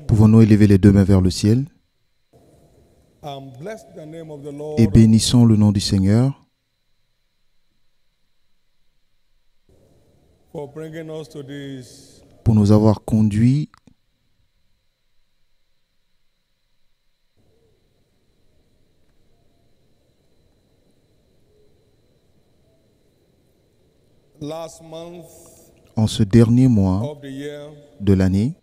Pouvons-nous élever les deux mains vers le ciel et bénissons le nom du Seigneur pour nous avoir conduits en ce dernier mois de l'année.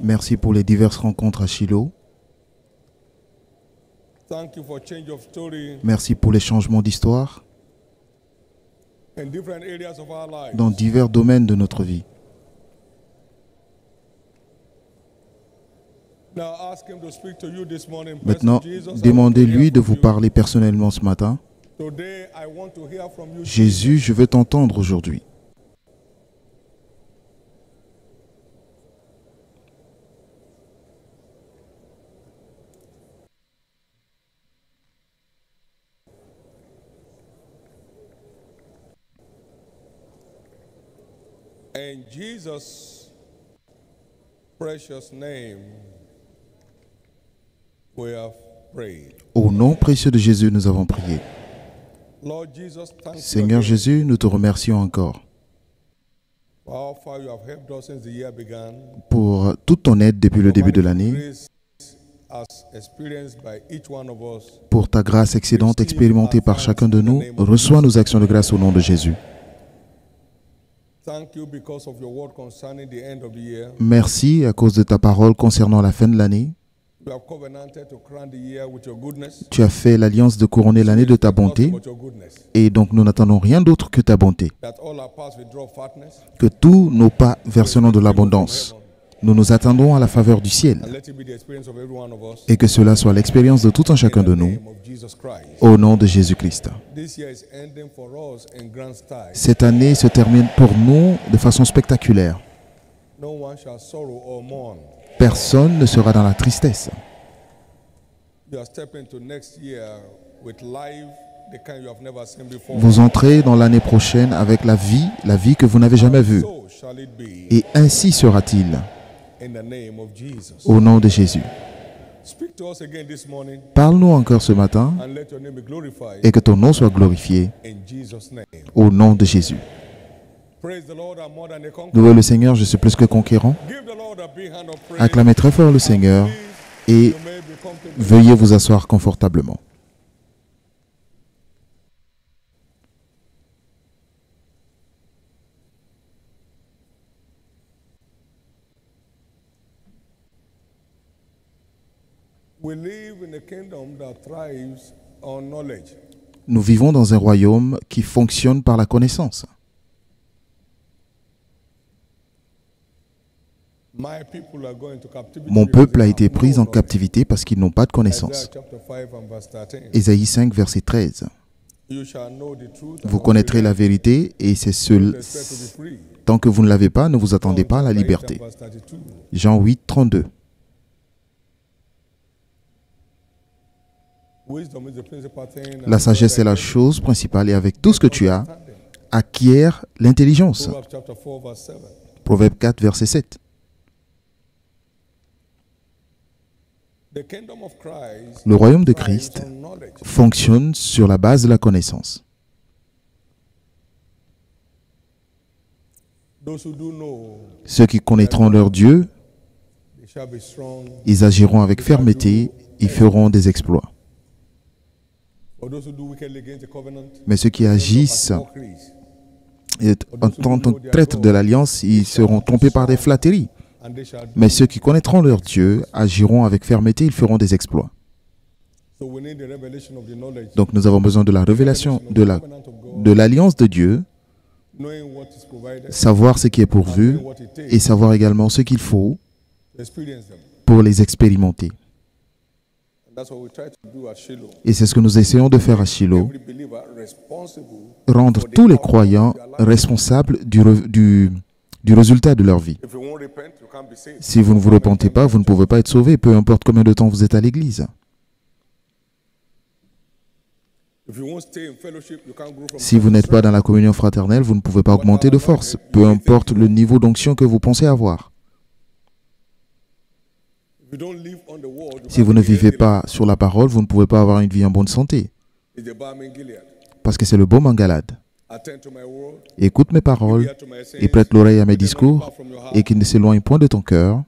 Merci pour les diverses rencontres à Shiloh. Merci pour les changements d'histoire dans divers domaines de notre vie. Maintenant, demandez-lui de vous parler personnellement ce matin. Jésus, je veux t'entendre aujourd'hui. In Jesus' precious name, we have prayed. Au nom précieux de Jésus, nous avons prié. Lord Jesus, thank Seigneur you Jésus, nous te remercions encore for how far you have helped us since the year began. pour toute ton aide depuis le début de l'année, Grace as experienced by each one of us. pour ta grâce excédente expérimentée par chacun de nous. Reçois nos actions de grâce au nom de Jésus. Thank you because of your word concerning the end of the year. Merci à cause de ta parole concernant la fin de l'année. You have covenanted to crown the year with your goodness. Tu as fait l'alliance de couronner l'année de ta bonté, But your goodness. et donc nous n'attendons rien d'autre que ta bonté. That all our paths will draw fatness. Que tous nos pas versent de l'abondance. Nous nous attendons à la faveur du ciel, And let it be the experience of every one of us. et que cela soit l'expérience de tout un chacun de In the nous, name of Jesus Christ. au nom de Jésus-Christ. This year is ending for us in grand style. Cette année se termine pour nous de façon spectaculaire. No one shall sorrow or mourn. Personne ne sera dans la tristesse. You are stepping to next year with life the kind you have never seen before. Vous entrez dans l'année prochaine avec la vie que vous n'avez jamais vue. So shall it be Et ainsi sera-t-il, in the name of Jesus. au nom de Jésus. Speak to us again this morning Parle-nous encore ce matin and let your name be glorified et que ton nom soit glorifié, in Jesus' name. au nom de Jésus. Praise the Lord, I'm more than a conqueror. Louez le Seigneur, je suis plus que conquérant. Give the Lord a big hand of praise. Acclamez très fort le Seigneur et You may be comfortable. veuillez vous asseoir confortablement. We live in a kingdom that thrives on knowledge. Nous vivons dans un royaume qui fonctionne par la connaissance. My people are going to captivity. Mon because peuple a they été have pris no en knowledge. captivité parce qu'ils n'ont pas de Isaiah connaissance. chapter 5 and verse 13. Ésaïe 5, verset 13. You shall know the truth. Vous connaîtrez la vérité et c'est seul. Expect to be free. Tant que vous ne l'avez pas, ne vous attendez pas à la John chapter 8 liberté. and verse 32. Jean 8, 32. Wisdom is the principal thing. La sagesse est la chose principale et avec tout ce que tu as, acquiert l'intelligence. Proverbs chapter 4 verse 7. Proverbe 4, verset 7. The kingdom of Christ Le royaume de thrives Christ on knowledge. fonctionne sur la base de la connaissance. Those who do know, Ceux qui connaîtront leur Dieu, they shall be strong. ils agiront avec fermeté, ils feront des exploits. For those who do wickedly against the covenant, Mais ceux qui agissent en tant que traîtres de l'alliance, ils seront trompés par des flatteries. and they shall. Mais ceux qui connaîtront leur Dieu agiront avec fermeté, ils feront des exploits. So we need the revelation of the knowledge, Donc nous avons besoin de la révélation of de the la covenant of God, de l'alliance de Dieu, knowing what is provided, savoir ce qui est pourvu knowing what it takes et savoir également ce qu'il faut to experience them. pour les expérimenter. And that's what we try to do at Shiloh. Et c'est ce que nous essayons de faire à Shiloh, Every believer responsible rendre tous les croyants responsables du résultat de leur vie. If you won't repent, you can't be saved. Si vous ne vous repentez pas, vous ne pouvez pas être sauvé, peu importe combien de temps vous êtes à l'église. If you won't stay in fellowship, you can't grow from Si vous n'êtes pas dans la communion fraternelle, vous ne pouvez pas augmenter de force, peu importe le niveau d'onction que vous pensez avoir. If you don't live on the word, you Si vous can't ne be vivez healthy. pas sur la parole, vous ne pouvez pas avoir une vie en bonne santé, It's the balm in Gilead. parce que c'est le baume en Galade. Attend to my word, Écoute mes paroles hear to my sayings, et prête l'oreille à mes keep them not discours far from your heart, et qu'ils ne s'éloignent point de ton cœur.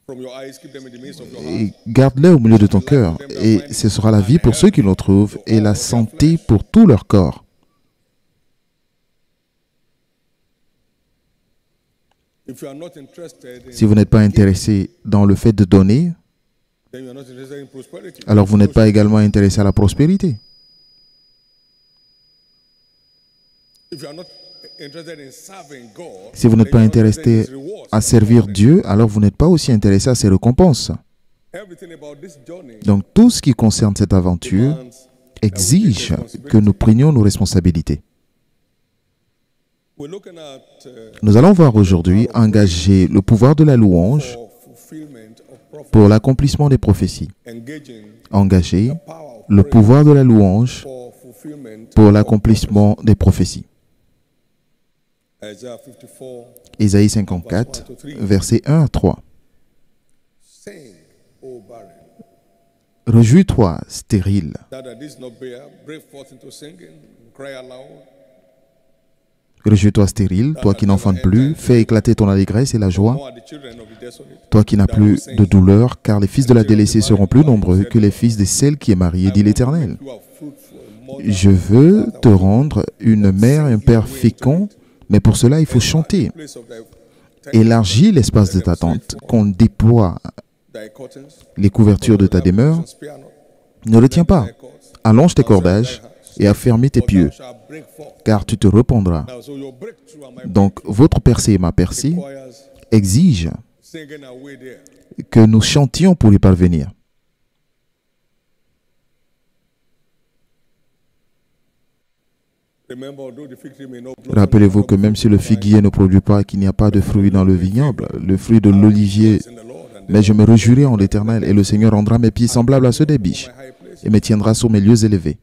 from your eyes, keep them in the midst of your heart. Et garde-les au milieu de ton cœur, et ce sera la vie pour ceux qui le trouvent et la santé pour tout leur corps. If you are not interested in, Si vous n'êtes pas intéressé dans le fait de donner, then you are not interested in prosperity. alors vous n'êtes pas également intéressé à la prospérité. If you are not interested in serving God, Si vous n'êtes then pas you are not interested in intéressé His rewards. à servir Dieu, alors vous n'êtes pas aussi intéressé à ses récompenses. Everything about this journey Donc tout ce qui concerne cette aventure demands exige que nous prenions nos responsabilités. we're looking at Nous allons voir aujourd'hui engager le pouvoir de la louange for fulfillment of prophecy, pour l'accomplissement des prophéties. engaging Engager power of le praise pouvoir de la louange for fulfillment pour of l'accomplissement des prophéties. Isaiah 54, Ésaïe 54, versets 1 à 3. sing, O barren, Réjouis-toi, stérile. that didst not bear, break forth into singing, cry aloud. Réjouis-toi, stérile, toi qui n'enfantes plus, fais éclater ton allégresse et la joie. More are the children of the desolate. Toi qui n'as plus de douleur, car les fils de la délaissée seront plus nombreux que les fils de celle qui est mariée, dit l'Éternel. You are fruitful, more Je veux te rendre une mère et un père fécond, mais pour cela il faut chanter. place of thy Élargis l'espace de ta tente, qu'on déploie curtains, les couvertures de ta demeure. spare not Ne retiens pas, thy cords, allonge tes cordages et affermis tes pieux, thou shalt break forth. car tu te répandras. Now, so your breakthrough and my Donc votre percée et ma percée requires exigent singing away there. que nous chantions pour y parvenir. Remember, although the fig tree may not blossom, Rappelez-vous que même si le figuier ne produit pas et qu'il n'y a pas de fruit dans le vignoble, le fruit de l'olivier, in the Lord, and mais je me réjouirai en l'Éternel, et le Seigneur rendra mes pieds semblables à ceux des biches, my high place. et me tiendra sur mes lieux élevés.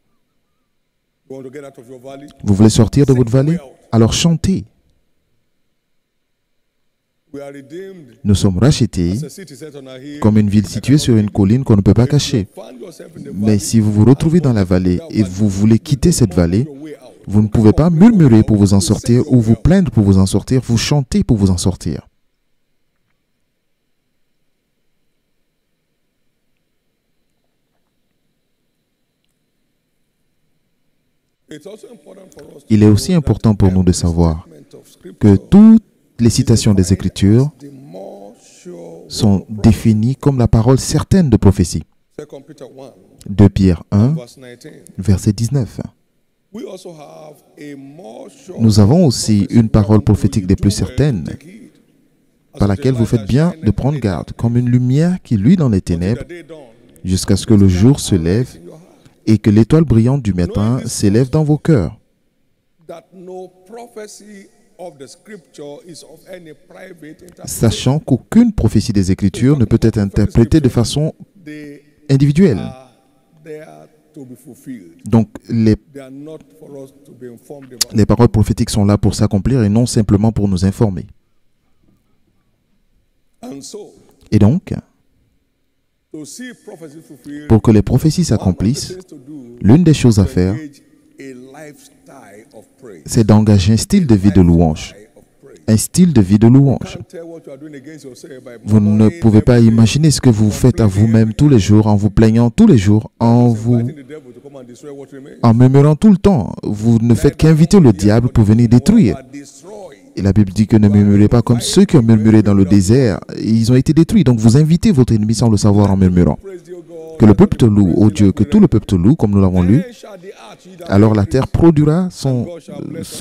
You want to get out of your valley? Vous voulez sortir de votre vallée? Alors chantez. We are redeemed. Nous sommes rachetés As a city set on a hill. comme une ville située sur une colline qu'on ne peut pas cacher. Find yourself in the Mais valley. si vous vous retrouvez dans la vallée et vous voulez quitter cette vallée, Your way out. vous ne pouvez pas murmurer pour vous en sortir ou vous plaindre pour vous en sortir, vous chantez pour vous en sortir. It's also important for us to Il est aussi important pour nous de savoir statement of scripture que toutes les citations des Écritures the more sure sont définies comme la parole certaine de prophétie. 2 Peter 1, 2 Pierre 1, verse 19. verset 19. We also have a more sure Nous avons aussi une parole prophétique des plus certaines, take heed. par laquelle vous faites bien de prendre garde, comme une lumière qui luit dans les ténèbres, The day dawn jusqu'à ce que le jour se lève in your heart, et que l'étoile brillante du matin s'élève dans vos cœurs, that no prophecy of the scripture is of any private interpretation. sachant qu'aucune prophétie des Écritures ne peut être interprétée de façon They individuelle. are there to be fulfilled. Donc les They are not for us to be informed about. Les paroles prophétiques sont là pour s'accomplir et non simplement pour nous informer. And so, Et donc, to see prophecy fulfilled, pour que les prophéties one of the s'accomplissent, things to do l'une des choses à is to faire, engage a lifestyle of praise. c'est d'engager un style de vie de louange. Lifestyle of praise. Un style de vie de louange. Can't tell what you are doing against yourself by Vous ne murmuring pouvez pas every day, imaginer ce que vous faites à vous-même tous les jours, en vous plaignant tous les jours, inviting the devil to come and destroy what remains. en murmurant tout le temps. Vous ne faites qu'inviter le diable pour venir détruire. Are destroyed. Et la Bible dit que ne murmurez pas comme ceux qui ont murmuré dans le désert. Ils ont été détruits. Donc vous invitez votre ennemi sans le savoir en murmurant. Praise thee, O God. Que le peuple te loue, ô Dieu, que tout le peuple te loue, comme nous l'avons lu. Then shall the earth yield her Alors la increase. terre produira son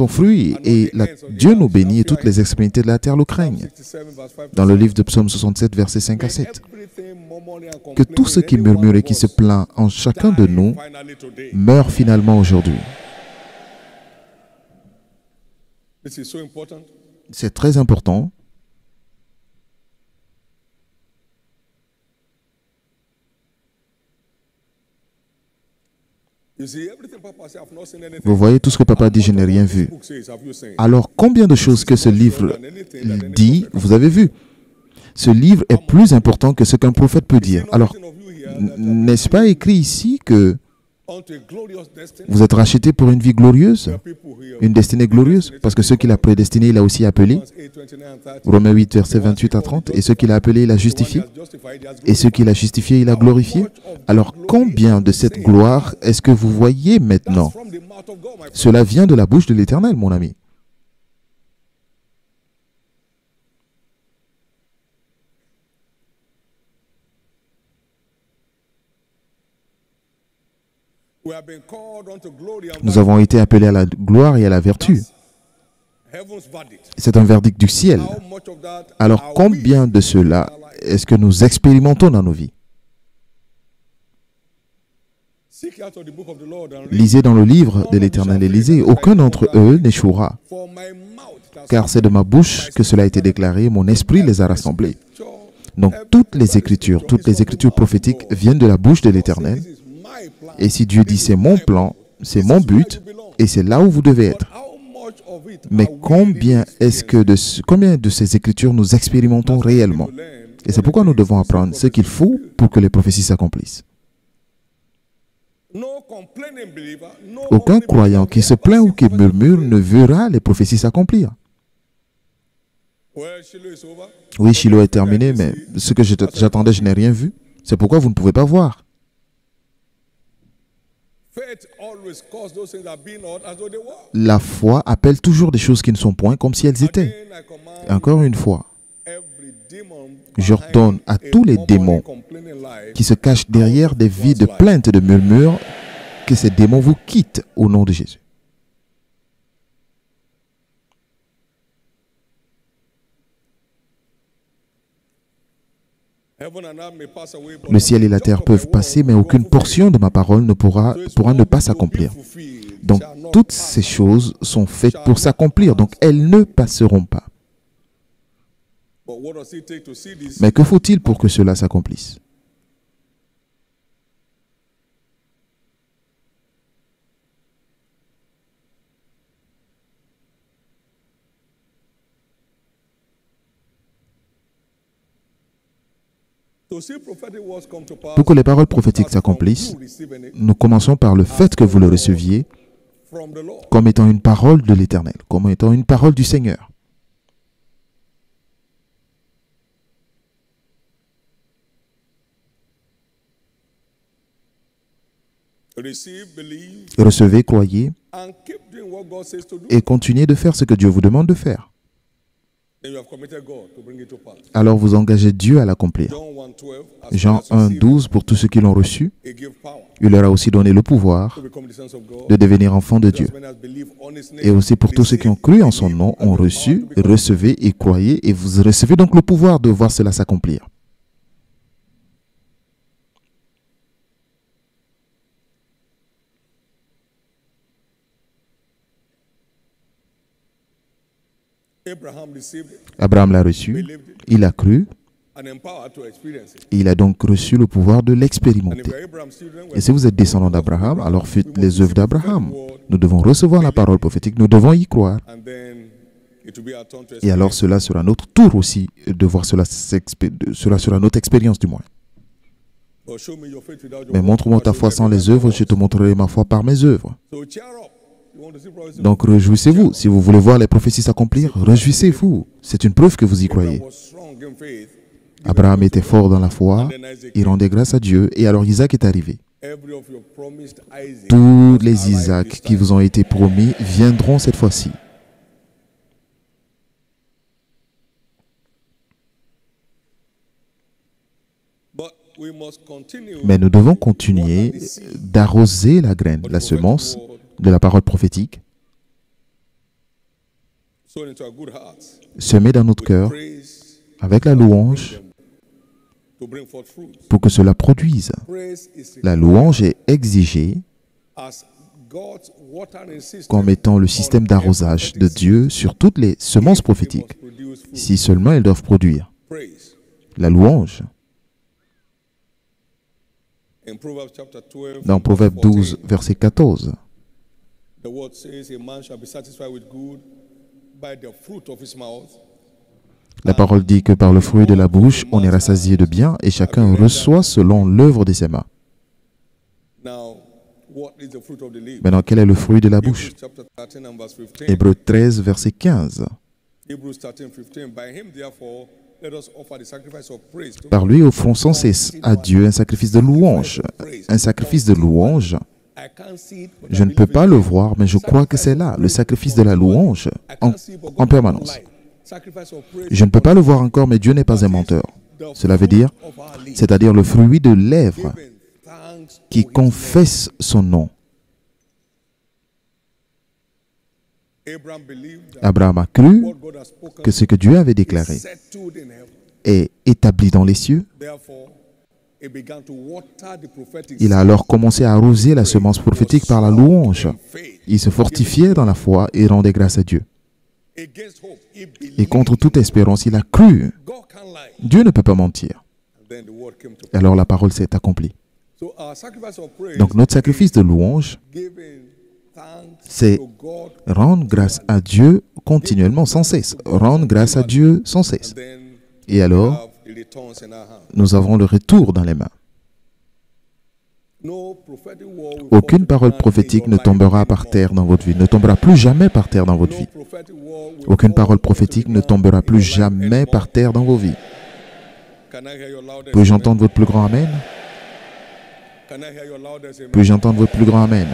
fruit et Dieu nous bénit et toutes les extrémités de la terre le craignent. 67 verse 5 to Dans le livre de Psaume 67, versets 5 à 7. everything murmuring and Que tout ce qui complaining in any murmure one et qui of se us plaint en chacun de die nous finally today. meurt finalement aujourd'hui. This is so important. C'est très important. Vous voyez tout ce que papa dit, je n'ai rien vu. Alors, combien de choses que ce livre dit, vous avez vu? Ce livre est plus important que ce qu'un prophète peut dire. Alors, n'est-ce pas écrit ici que vous êtes rachetés pour une vie glorieuse, une destinée glorieuse? Parce que ceux qu'il a prédestinés, il a aussi appelé. Romains 8, versets 28 à 30. Et ceux qu'il a appelés, il a justifié. Et ceux qu'il a justifiés, il a glorifié. Alors, combien de cette gloire est-ce que vous voyez maintenant? Cela vient de la bouche de l'Éternel, mon ami. Nous avons été appelés à la gloire et à la vertu. C'est un verdict du ciel. Alors, combien de cela est-ce que nous expérimentons dans nos vies? Lisez dans le livre de l'Éternel et lisez. Aucun d'entre eux n'échouera. Car c'est de ma bouche que cela a été déclaré, mon esprit les a rassemblés. Donc, toutes les écritures prophétiques viennent de la bouche de l'Éternel. Et si Dieu dit c'est mon plan, c'est mon but, et c'est là où vous devez être. Mais combien de ces écritures nous expérimentons réellement? Et c'est pourquoi nous devons apprendre ce qu'il faut pour que les prophéties s'accomplissent. Aucun croyant qui se plaint ou qui murmure ne verra les prophéties s'accomplir. Oui, Shiloh est terminé, mais ce que j'attendais, je n'ai rien vu. C'est pourquoi vous ne pouvez pas voir. La foi appelle toujours des choses qui ne sont point comme si elles étaient. Et encore une fois, j'ordonne à tous les démons qui se cachent derrière des vies de plaintes et de murmures que ces démons vous quittent au nom de Jésus. Le ciel et la terre peuvent passer, mais aucune portion de ma parole ne pourra ne pas s'accomplir. Donc, toutes ces choses sont faites pour s'accomplir, donc elles ne passeront pas. Mais que faut-il pour que cela s'accomplisse? Pour que les paroles prophétiques s'accomplissent, nous commençons par le fait que vous le receviez comme étant une parole de l'Éternel, comme étant une parole du Seigneur. Recevez, croyez, et continuez de faire ce que Dieu vous demande de faire. Alors vous engagez Dieu à l'accomplir. Jean 1, 12, pour tous ceux qui l'ont reçu, il leur a aussi donné le pouvoir de devenir enfants de Dieu. Et aussi pour tous ceux qui ont cru en son nom, ont reçu, recevez et croyez, et vous recevez donc le pouvoir de voir cela s'accomplir. Abraham l'a reçu, il a cru, il a donc reçu le pouvoir de l'expérimenter. Et si vous êtes descendant d'Abraham, alors faites les œuvres d'Abraham. Nous devons recevoir la parole prophétique, nous devons y croire. Et alors cela sera notre tour aussi de voir cela sera notre expérience du moins. Mais montre-moi ta foi sans les œuvres, je te montrerai ma foi par mes œuvres. Donc réjouissez-vous. Si vous voulez voir les prophéties s'accomplir, réjouissez-vous. C'est une preuve que vous y croyez. Abraham était fort dans la foi, il rendait grâce à Dieu, et alors Isaac est arrivé. Tous les Isaacs qui vous ont été promis viendront cette fois-ci. Mais nous devons continuer d'arroser la graine, la semence de la parole prophétique, semer dans notre cœur avec la louange pour que cela produise. La louange est exigée comme étant le système d'arrosage de Dieu sur toutes les semences prophétiques, si seulement elles doivent produire. La louange In Proverbs chapter 12, Dans Proverbe 12, verset 14, the word says, a man shall be satisfied with good by the fruit of his mouth. la parole dit que par le fruit de la bouche, on est rassasié de bien et chacun reçoit selon l'œuvre de ses mains. Now, what is the fruit of the lips? Maintenant, quel est le fruit de la bouche? Hebrews chapter 13 and verse 15. Hébreux 13, verset 15. Hebrews 13, 15. By him, therefore, let us offer the sacrifice of praise to Par lui, offrons sans cesse à Dieu un sacrifice de louange. Un sacrifice de louange. I can't see it, but Je ne peux pas le voir, mais je crois que c'est là, le sacrifice de la louange en permanence. sacrifice of praise Je ne peux pas le voir encore, mais Dieu n'est pas un menteur. Cela veut dire, of our lips, c'est-à-dire le fruit de lèvres giving thanks qui to his confesse son nom. name. Abraham believed that Abraham a cru what God has spoken que ce que Dieu avait déclaré is settled in heaven. est établi dans les cieux. Therefore, he began to water the prophetic Il a alors commencé à arroser la semence prophétique par la louange. Il se fortifiait dans la foi et rendait grâce à Dieu. against hope. He believed Et contre toute espérance, il a cru. God can lie. Dieu ne peut pas mentir. And then the word came to Et alors la parole s'est accomplie. So our sacrifice of praise, Donc notre sacrifice de louange, giving thanks c'est to God, rendre grâce à Dieu continuellement, sans cesse. Rendre grâce à Dieu sans cesse. and then Et alors, have the returns in our hand. nous avons le retour dans les mains. No prophetic word will Aucune fall to parole the ground prophétique in ne your life tombera par anymore. terre dans votre vie, ne tombera plus jamais par terre dans votre No vie. prophetic word will Aucune fall parole to the prophétique ne ground tombera in plus your life jamais anymore. par terre dans vos vies. Can I hear your loudest Puis-je amen? entendre votre plus grand Amen? Can I hear your loudest amen? Puis-je entendre votre plus grand Amen?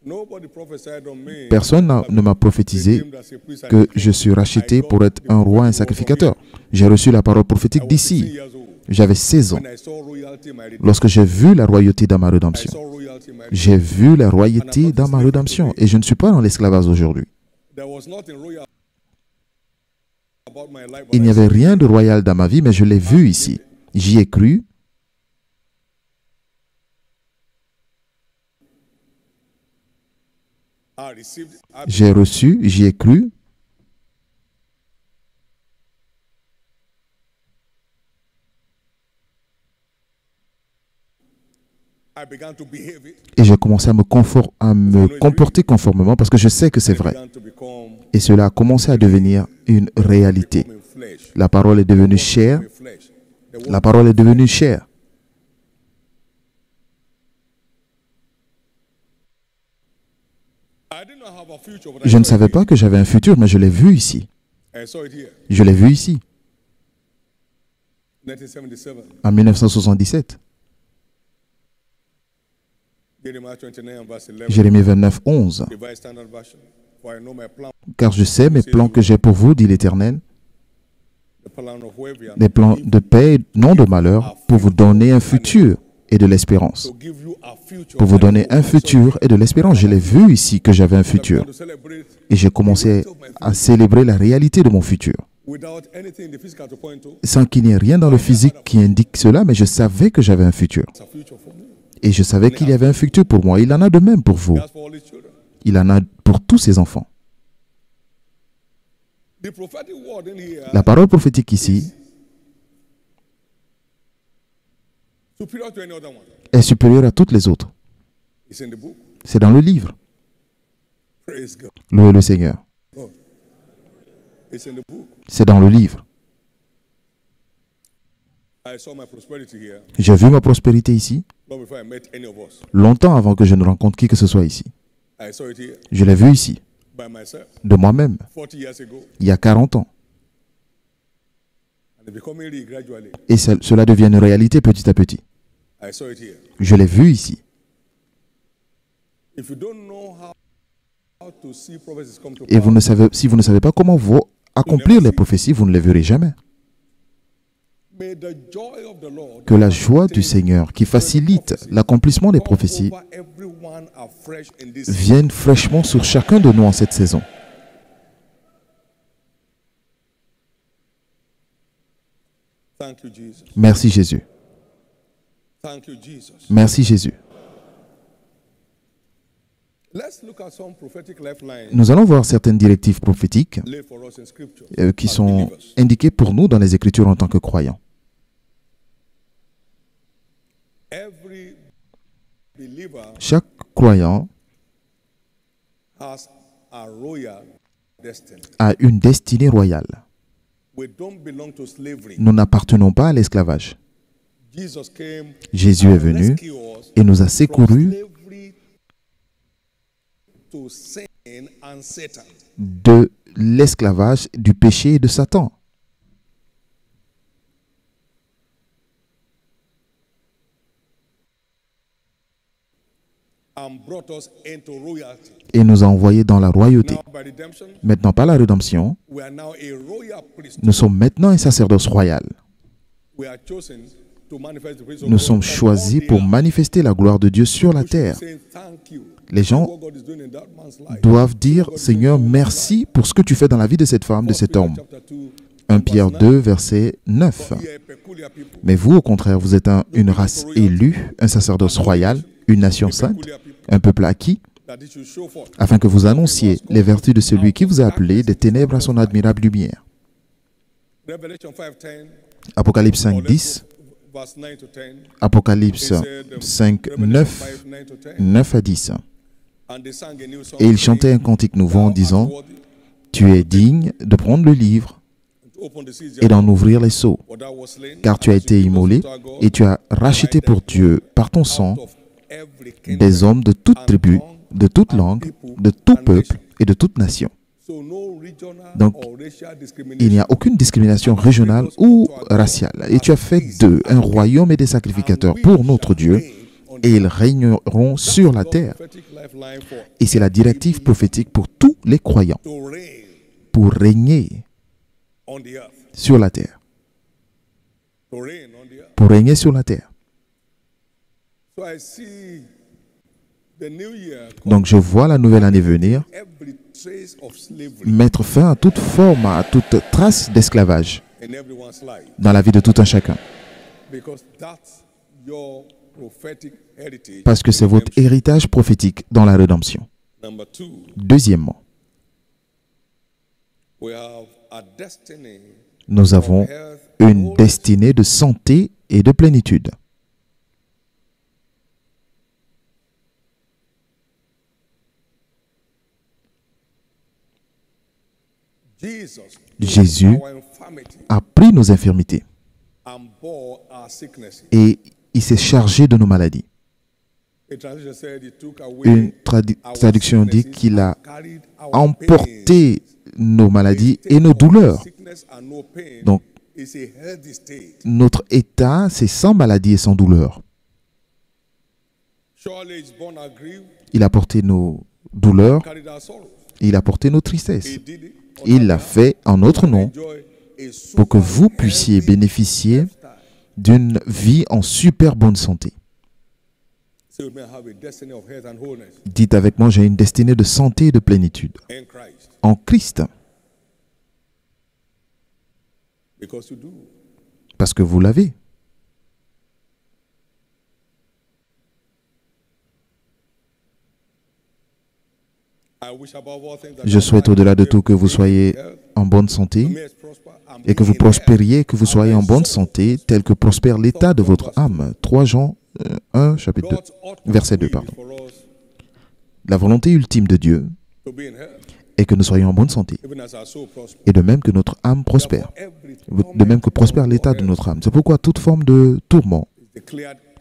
Nobody prophesied on me Personne ne m'a prophétisé redeemed as a priest and que a king. je suis racheté pour être un roi, un sacrificateur. J'ai reçu la parole prophétique I was 16 d'ici. years old J'avais 16 ans. when I saw royalty in my redemption. Lorsque j'ai vu la royauté dans ma I rédemption. saw royalty in my redemption. J'ai vu la royauté dans ma rédemption. Et je ne suis pas dans l'esclavage aujourd'hui. There was nothing royal about my life, but Il n'y avait rien de royal dans ma vie, mais je l'ai vu ici. J'y ai cru. I received it. J'ai reçu, j'y ai cru. I began to behave it. Et j'ai commencé à me comporter conformément parce que je sais que c'est vrai. Began to become Et cela a commencé à devenir une réalité. in flesh. La parole est devenue chair. In flesh. The word La parole est devenue chair. I did not have a future, but I Je ne saw it savais here. pas que j'avais un futur, mais je l'ai vu ici. I saw it here. Je l'ai vu ici, 1977. en 1977. Jeremiah 29 and verse 11. Jérémie 29, 11. Revised Standard Version. For I know my plan, Car je sais mes plans que j'ai pour vous, dit l'Éternel, the plan of where des plans de paix, non de malheur, pour vous donner un futur et de l'espérance. to give you a future. Pour vous donner un futur et de l'espérance. Je l'ai vu ici que j'avais un futur. To celebrate Et j'ai commencé à célébrer la réalité de mon futur. without anything in the physical to point to. Sans qu'il n'y ait rien dans le physique qui indique cela, mais je savais que j'avais un futur. It's a future for me. Et je savais qu'il y avait un futur pour moi. Il en a de même pour vous. That's for all his children. Il en a pour tous ses enfants. The prophetic word in here La parole prophétique ici superior to any other one. est supérieure à toutes les autres. It's in the book. C'est dans le livre. Praise God. Louez le Seigneur. It's in the book. C'est dans le livre. I saw my prosperity here J'ai vu ma prospérité ici, long before I met any of us. longtemps avant que je ne rencontre qui que ce soit ici. I saw it here Je l'ai vu ici, by myself de moi-même, 40 years ago. il y a 40 ans. And it's becoming real gradually. Et cela devient une réalité petit à petit. I saw it here. Je l'ai vu ici. If you don't know how to see prophecies come to Et pass, si vous ne savez pas comment accomplir les prophéties, vous ne les verrez jamais. may the joy of the Lord Que la joie du Seigneur qui facilite l'accomplissement des come prophéties over everyone afresh in this vienne fraîchement sur chacun de nous en cette saison. Thank you, Jesus. Merci Jésus. Thank you, Jesus. Merci Jésus. Let's look at some prophetic lifelines Nous allons voir certaines directives prophétiques laid for us in Scripture. qui as sont believers. indiquées pour nous dans les Écritures en tant que croyants. Every believer Chaque croyant has a royal destiny. a une destinée royale. We don't belong to slavery. Nous n'appartenons pas à l'esclavage. Jesus came Jésus est venu rescue us et nous a from secourus slavery to sin and Satan. de l'esclavage, du péché et de Satan. And brought us into royalty. Et nous a envoyés dans la royauté. Now by redemption, Maintenant, par la rédemption, we are now a royal priesthood. nous sommes maintenant un sacerdoce royal. We are chosen to manifest the praise of Nous God sommes on choisis the pour earth. manifester la gloire de Dieu sur la We should be terre. saying thank you. Les gens What God is doing in that man's life. doivent dire, Seigneur, merci pour ce que tu fais dans la vie de cette femme, de cet homme. Chapter 2, 1 Pierre 2, verset 9. we are a peculiar people. Mais vous, au contraire, vous êtes une race élue, un sacerdoce royal, une nation sainte, Peculiar people. un peuple acquis, That it should show forth afin que vous annonciez les vertus de celui qui vous a appelé des ténèbres à son admirable lumière. Revelation 5:10, Apocalypse or 5, let's 10, go verse 9 to 10. Apocalypse It said, 5, Revelation 9, 5, 9 to 10. 9 à 10. And they sang a new song, Et il chantait un cantique nouveau en Thou art disant, worthy tu es digne de prendre le livre to open the seals et d'en thereof, ouvrir les sceaux, for thou wast slain, car tu as and été hast immolé redeemed us unto our God et tu as racheté pour Dieu par ton sang out of every kindred. des hommes de toute tribu, de toute langue, de tout peuple et de toute nation. So no regional Donc, or racial Il n'y a aucune discrimination régionale ou raciale. Et tu as fait d'eux un royaume et des sacrificateurs pour notre Dieu, et ils régneront sur la terre. Et c'est la directive prophétique pour tous les croyants, to reign pour régner on the earth. sur la terre. To reign on the earth. Pour régner sur la terre. So I see the new year Donc je vois la nouvelle année venir every trace of slavery mettre fin à toute forme, à toute trace d'esclavage in everyone's life, dans la vie de tout un chacun. because that's your prophetic heritage. Parce que c'est votre héritage prophétique dans la rédemption. Number 2, Deuxièmement, we have a destiny nous avons of health, une wholeness, destinée de santé et de plénitude. Jesus Jésus our infirmity a pris nos infirmités and bore our sicknesses. et il s'est chargé de nos maladies. A translation said he took away Une our traduction dit sicknesses qu'il a and carried our pains. emporté nos maladies et nos douleurs. Sickness and no pain Donc, is a healthy state. notre état, c'est sans maladie et sans douleur. Surely he's born our grief, Il a porté nos douleurs, carried our sorrows. et il a porté nos tristesses. He did it on Il our l'a behalf fait en notre to nom enjoy a pour que super vous puissiez healthy bénéficier lifestyle. d'une vie en super bonne santé. So we may have a destiny of health and wholeness Dites avec moi, j'ai une destinée de santé et de plénitude in Christ. en Christ, Because you do. parce que vous l'avez. I wish above all things that Je souhaite au-delà de tout que vous soyez en bonne santé et que vous prospériez, que vous soyez en bonne santé, tel que prospère l'état de votre âme. 3 Jean 1, chapitre 2, verset 2, pardon. La volonté ultime de Dieu est que nous soyons en bonne santé, et de même que notre âme prospère, de même que prospère l'état de notre âme. C'est pourquoi toute forme de tourment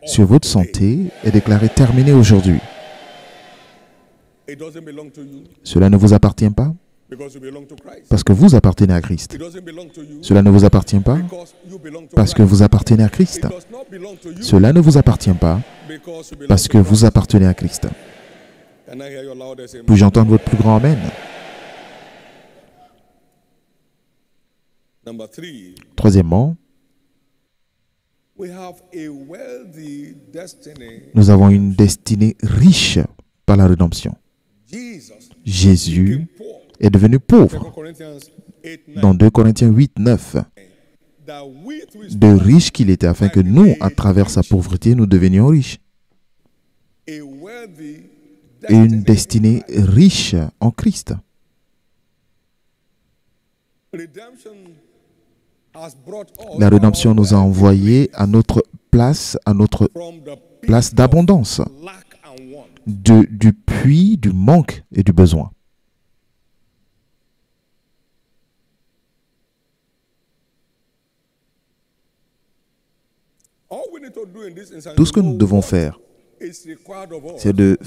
sur votre santé est déclarée terminée aujourd'hui. Cela ne vous appartient pas parce que vous appartenez à Christ. Cela ne vous appartient pas parce que vous appartenez à Christ. Cela ne vous appartient pas parce que vous appartenez à Christ. Puis-je entendre votre plus grand Amen? Troisièmement, nous avons une destinée riche par la rédemption. Jésus est devenu pauvre. Dans 2 Corinthiens 8, 9, de riche qu'il était afin que nous, à travers sa pauvreté, nous devenions riches. Et une destinée riche en Christ. La rédemption nous a envoyés à notre place à notre from the pit place d'abondance, of lack and want. du puits du manque et du besoin. All we need to do in this instance Tout ce que nous devons faire, c'est de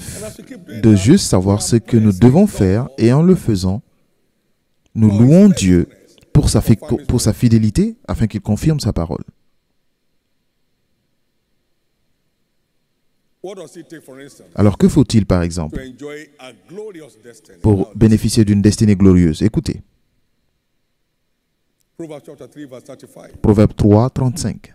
juste savoir ce que nous devons faire, et en le faisant, nous louons Dieu pour sa fidélité afin qu'il confirme sa parole. Alors que faut-il par exemple pour bénéficier d'une destinée glorieuse? Écoutez, Proverbe 3, 35.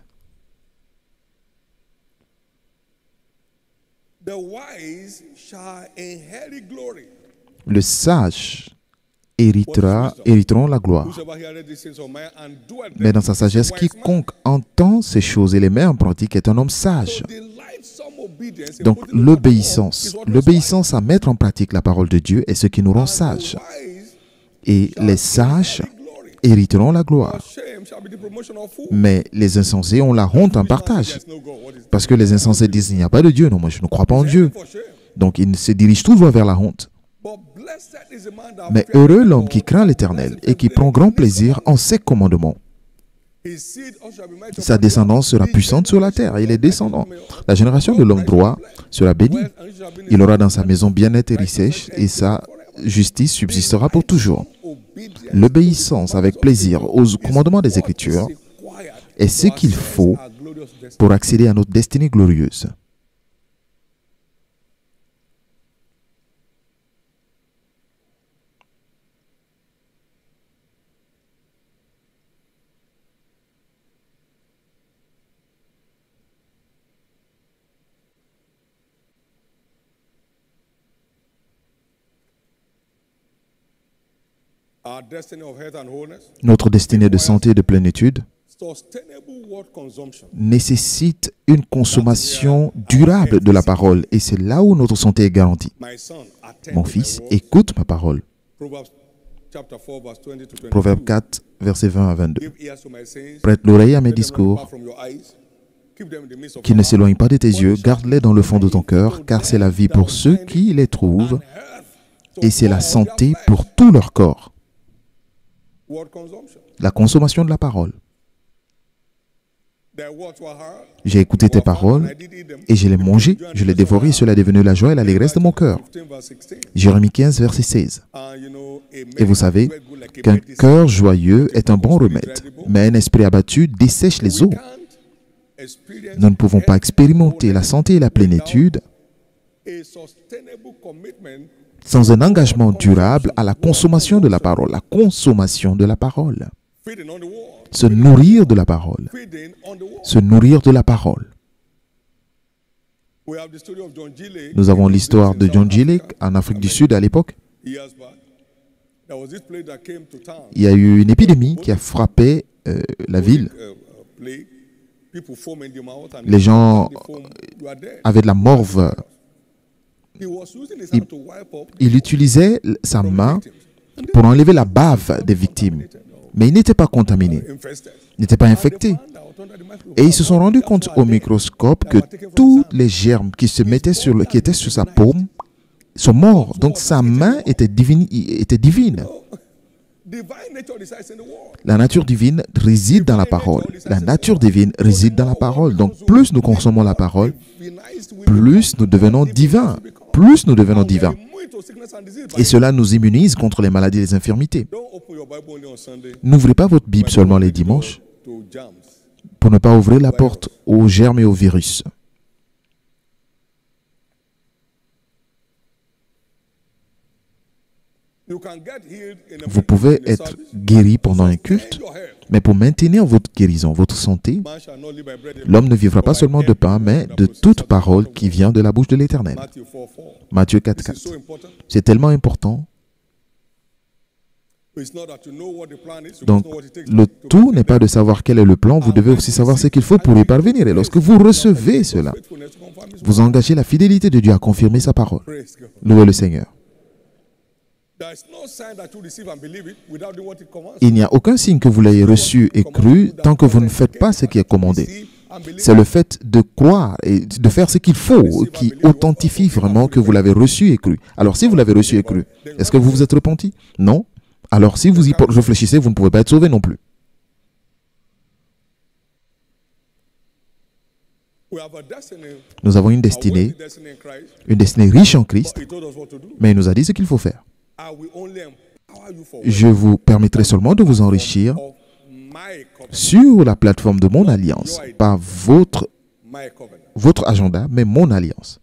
Le sage hériteront la gloire. Mais dans sa sagesse, quiconque entend ces choses et les met en pratique est un homme sage. Donc l'obéissance à mettre en pratique la parole de Dieu est ce qui nous rend sages. Et les sages hériteront la gloire. Mais les insensés ont la honte en partage. Parce que les insensés disent, il n'y a pas de Dieu. Non, moi je ne crois pas en Dieu. Donc ils se dirigent toujours vers la honte. Mais heureux l'homme qui craint l'Éternel et qui prend grand plaisir en ses commandements. Sa descendance sera puissante sur la terre et les descendants. La génération de l'homme droit sera bénie. Il aura dans sa maison bien-être et richesse et sa justice subsistera pour toujours. L'obéissance avec plaisir aux commandements des Écritures est ce qu'il faut pour accéder à notre destinée glorieuse. Notre destinée de santé et de plénitude nécessite une consommation durable de la parole et c'est là où notre santé est garantie. Mon fils, écoute ma parole. Proverbe 4, versets 20 à 22. Prête l'oreille à mes discours, qu'ils ne s'éloignent pas de tes yeux, garde-les dans le fond de ton cœur, car c'est la vie pour ceux qui les trouvent et c'est la santé pour tout leur corps. La consommation de la parole. J'ai écouté tes paroles et je les mangé, je les dévoré et cela est devenu la joie et l'allégresse de mon cœur. Jérémie 15, verset 16. Et vous savez qu'un cœur joyeux est un bon remède, mais un esprit abattu dessèche les eaux. Nous ne pouvons pas expérimenter la santé et la plénitude sans un engagement durable à la consommation de la parole. La consommation de la parole. Se nourrir de la parole. Se nourrir de la parole. Nous avons l'histoire de John G. Lake en Afrique du Sud à l'époque. Il y a eu une épidémie qui a frappé la ville. Les gens avaient de la morve. Il utilisait sa main pour enlever la bave des victimes. Mais il n'était pas contaminé, il n'était pas infecté. Et ils se sont rendus compte au microscope que tous les germes qui étaient sur sa paume sont morts. Donc sa main était divine. La nature divine réside dans la parole. La nature divine réside dans la parole. Donc plus nous consommons la parole, plus nous devenons divins. Plus nous devenons divins. Et cela nous immunise contre les maladies et les infirmités. N'ouvrez pas votre Bible seulement les dimanches pour ne pas ouvrir la porte aux germes et aux virus. Vous pouvez être guéri pendant un culte, mais pour maintenir votre guérison, votre santé, l'homme ne vivra pas seulement de pain, mais de toute parole qui vient de la bouche de l'Éternel. Matthieu 4, 4. C'est tellement important. Donc, le tout n'est pas de savoir quel est le plan, vous devez aussi savoir ce qu'il faut pour y parvenir. Et lorsque vous recevez cela, vous engagez la fidélité de Dieu à confirmer sa parole. Louez le Seigneur. Il n'y a aucun signe que vous l'ayez reçu et cru tant que vous ne faites pas ce qui est commandé. C'est le fait de croire et de faire ce qu'il faut qui authentifie vraiment que vous l'avez reçu et cru. Alors, si vous l'avez reçu et cru, est-ce que vous vous êtes repenti? Non. Alors, si vous y réfléchissez, vous ne pouvez pas être sauvé non plus. Nous avons une destinée riche en Christ, mais il nous a dit ce qu'il faut faire. Je vous permettrai seulement de vous enrichir sur la plateforme de mon alliance, pas votre agenda, mais mon alliance.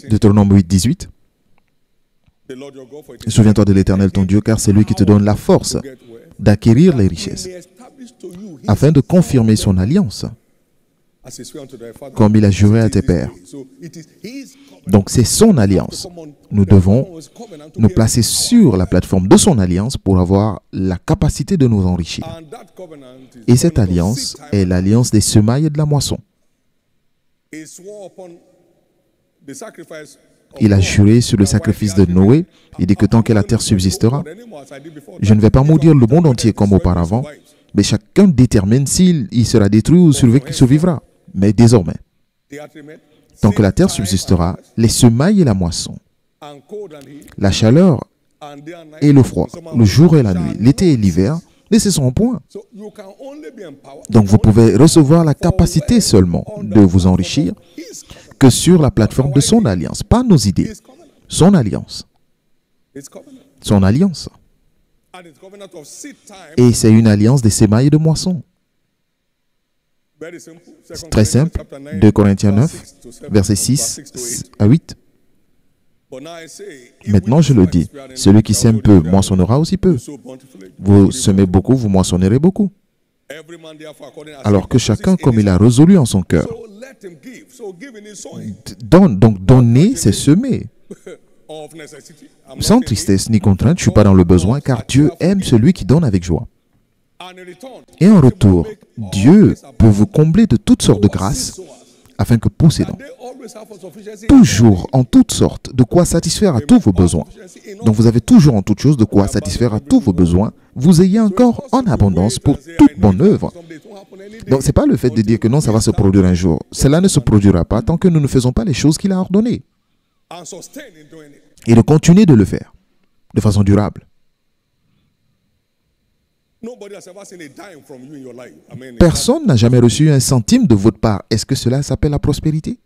Deutéronome 8, 18. Souviens-toi de l'Éternel ton Dieu, car c'est lui qui te donne la force d'acquérir les richesses, afin de confirmer son alliance, comme il a juré à tes pères. Donc c'est son alliance. Nous devons nous placer sur la plateforme de son alliance pour avoir la capacité de nous enrichir. Et cette alliance est l'alliance des semailles et de la moisson. Il a juré sur le sacrifice de Noé. Il dit que tant que la terre subsistera, je ne vais pas maudire le monde entier comme auparavant, mais chacun détermine s'il sera détruit ou survivra. Mais désormais, tant que la terre subsistera, les semailles et la moisson, la chaleur et le froid, le jour et la nuit, l'été et l'hiver, ne cesseront point. Donc vous pouvez recevoir la capacité seulement de vous enrichir que sur la plateforme de son alliance, pas nos idées, son alliance. Son alliance. Et c'est une alliance des semailles et de moissons. C'est très simple. 2 Corinthiens 9, versets 6 à 8. Maintenant, je le dis, celui qui sème peu moissonnera aussi peu. Vous semez beaucoup, vous moissonnerez beaucoup. Alors que chacun, comme il a résolu en son cœur, donne. Donc donner, c'est semer. Sans tristesse ni contrainte, je ne suis pas dans le besoin, car Dieu aime celui qui donne avec joie. Et en retour, Dieu peut vous combler de toutes sortes de grâces, afin que possédant toujours en toutes sortes de quoi satisfaire à tous vos besoins. Donc vous avez toujours en toutes choses de quoi satisfaire à tous vos besoins, vous ayez encore en abondance pour toute bonne œuvre. Donc ce n'est pas le fait de dire que non, ça va se produire un jour. Cela ne se produira pas tant que nous ne faisons pas les choses qu'il a ordonnées. Et de continuer de le faire de façon durable. Personne n'a jamais reçu un centime de votre part. Est-ce que cela s'appelle la prospérité?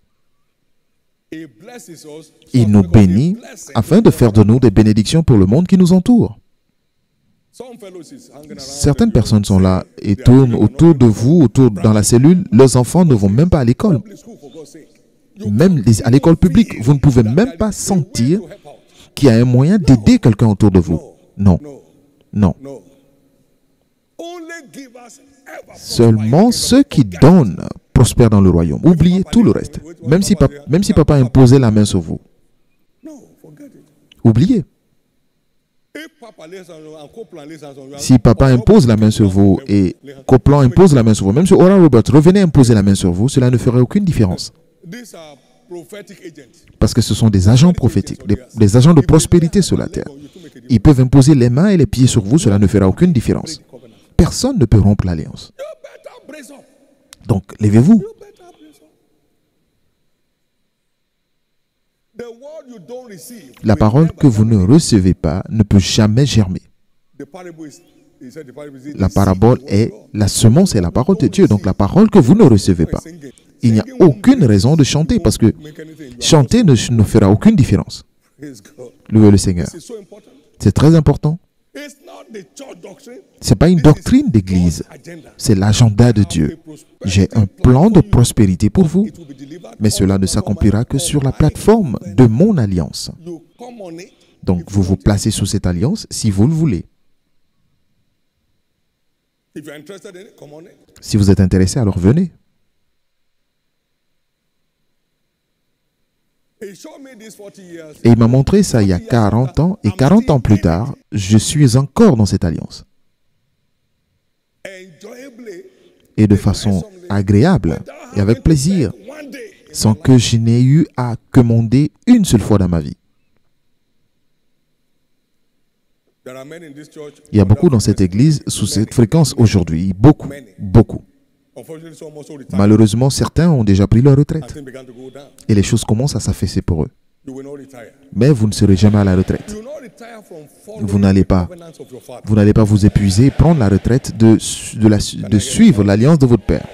Il nous bénit afin de faire de nous des bénédictions pour le monde qui nous entoure. Certaines personnes sont là et tournent autour de vous, dans la cellule. Leurs enfants ne vont même pas à l'école. Même à l'école publique, vous ne pouvez même pas sentir qu'il y a un moyen d'aider quelqu'un autour de vous. Non. Non. Seulement ceux qui donnent prospèrent dans le royaume. Oubliez tout le reste. Même si papa imposait la main sur vous. Oubliez. Si papa impose la main sur vous et Copland impose la main sur vous, même si Oral Roberts revenait imposer la main sur vous, cela ne ferait aucune différence. Parce que ce sont des agents prophétiques, des agents de prospérité sur la terre. Ils peuvent imposer les mains et les pieds sur vous, cela ne fera aucune différence. Personne ne peut rompre l'alliance. Donc, levez-vous. La parole que vous ne recevez pas ne peut jamais germer. La parabole est la semence et la parole de Dieu. Donc, la parole que vous ne recevez pas. Il n'y a aucune raison de chanter parce que chanter ne fera aucune différence. Louez le Seigneur. C'est très important. Ce n'est pas une doctrine d'église, c'est l'agenda de Dieu. J'ai un plan de prospérité pour vous, mais cela ne s'accomplira que sur la plateforme de mon alliance. Donc vous vous placez sous cette alliance si vous le voulez. Si vous êtes intéressé, alors venez. Et il m'a montré ça il y a 40 ans, et 40 ans plus tard, je suis encore dans cette alliance. Et de façon agréable et avec plaisir, sans que je n'ai eu à commander une seule fois dans ma vie. Il y a beaucoup dans cette église sous cette fréquence aujourd'hui. Beaucoup, beaucoup. Malheureusement, certains ont déjà pris leur retraite. Et les choses commencent à s'affaisser pour eux. Mais vous ne serez jamais à la retraite. Vous n'allez pas vous épuiser et prendre la retraite de suivre l'alliance de votre Père.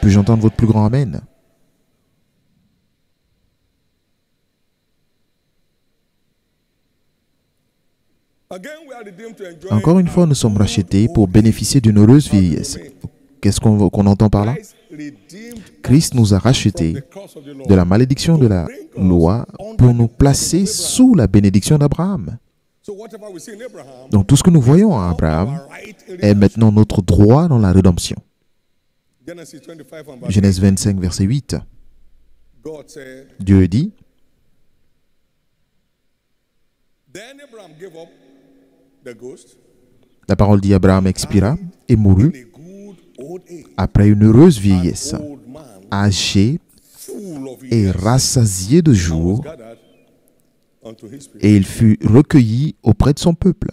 Puis-je entendre votre plus grand Amen? Encore une fois, nous sommes rachetés pour bénéficier d'une heureuse vieillesse. Qu'est-ce qu'on entend par là? Christ nous a rachetés de la malédiction de la loi pour nous placer sous la bénédiction d'Abraham. Donc tout ce que nous voyons en Abraham est maintenant notre droit dans la rédemption. Genèse 25, verset 8. Dieu dit, la parole dit, Abraham expira et mourut après une heureuse vieillesse, âgé et rassasié de jours, et il fut recueilli auprès de son peuple.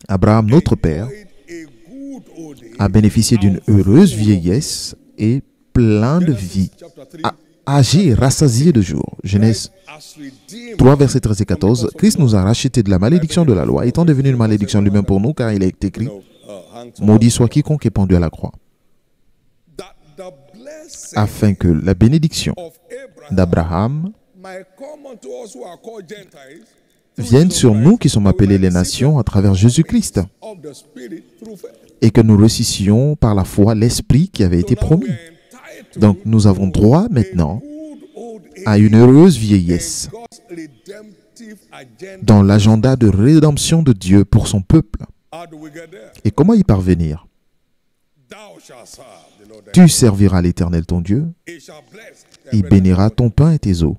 Abraham, notre Père, a bénéficié d'une heureuse vieillesse et plein de vie, âgé et rassasié de jours. Genèse 3, versets 13 et 14. Christ nous a rachetés de la malédiction de la loi, étant devenu une malédiction lui-même pour nous, car il est écrit, maudit soit quiconque est pendu à la croix, afin que la bénédiction d'Abraham vienne sur nous qui sommes appelés les nations à travers Jésus-Christ, et que nous reçussions par la foi l'Esprit qui avait été promis. Donc nous avons droit maintenant à une heureuse vieillesse dans l'agenda de rédemption de Dieu pour son peuple. Et comment y parvenir? Tu serviras l'Éternel ton Dieu, il bénira ton pain et tes eaux.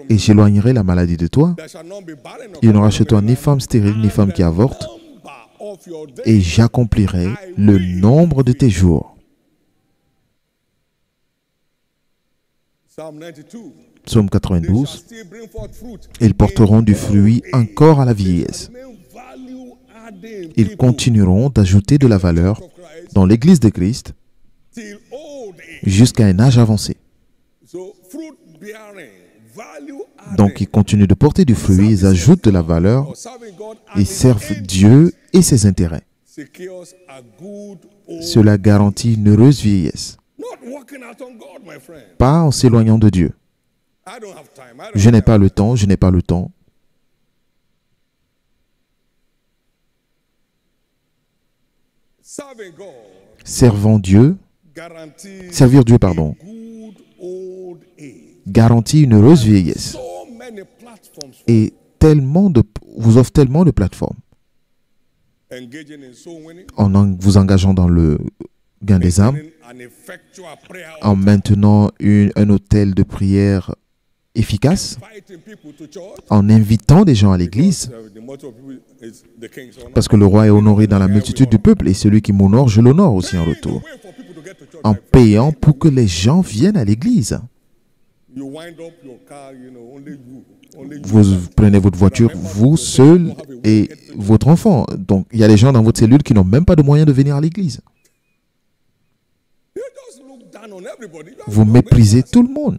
Et j'éloignerai la maladie de toi. Il n'y aura chez toi ni femme stérile, ni femme qui avorte. Et j'accomplirai le nombre de tes jours. Psaume 92. Ils porteront du fruit encore à la vieillesse. Ils continueront d'ajouter de la valeur dans l'Église de Christ jusqu'à un âge avancé. Donc, ils continuent de porter du fruit, ils ajoutent de la valeur, ils servent Dieu et ses intérêts. Cela garantit une heureuse vieillesse. Pas en s'éloignant de Dieu. Je n'ai pas le temps, je n'ai pas le temps. Servir Dieu, garantit une heureuse vieillesse. Et vous offre tellement de plateformes. En vous engageant dans le gain des âmes, en maintenant un hôtel de prière efficace, en invitant des gens à l'église, parce que le roi est honoré dans la multitude du peuple, et celui qui m'honore, je l'honore aussi en retour. En payant pour que les gens viennent à l'église. Vous prenez votre voiture, vous seul et votre enfant. Donc, il y a des gens dans votre cellule qui n'ont même pas de moyens de venir à l'église. Vous méprisez tout le monde.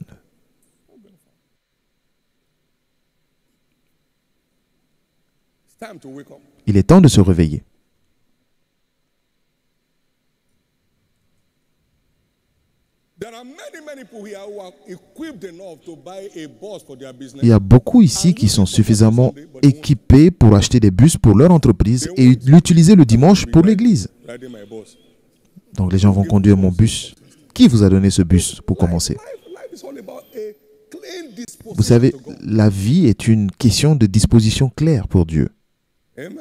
Il est temps de se réveiller. Il y a beaucoup ici qui sont suffisamment équipés pour acheter des bus pour leur entreprise et l'utiliser le dimanche pour l'église. Donc les gens vont conduire mon bus. Qui vous a donné ce bus pour commencer? Vous savez, la vie est une question de disposition claire pour Dieu. Il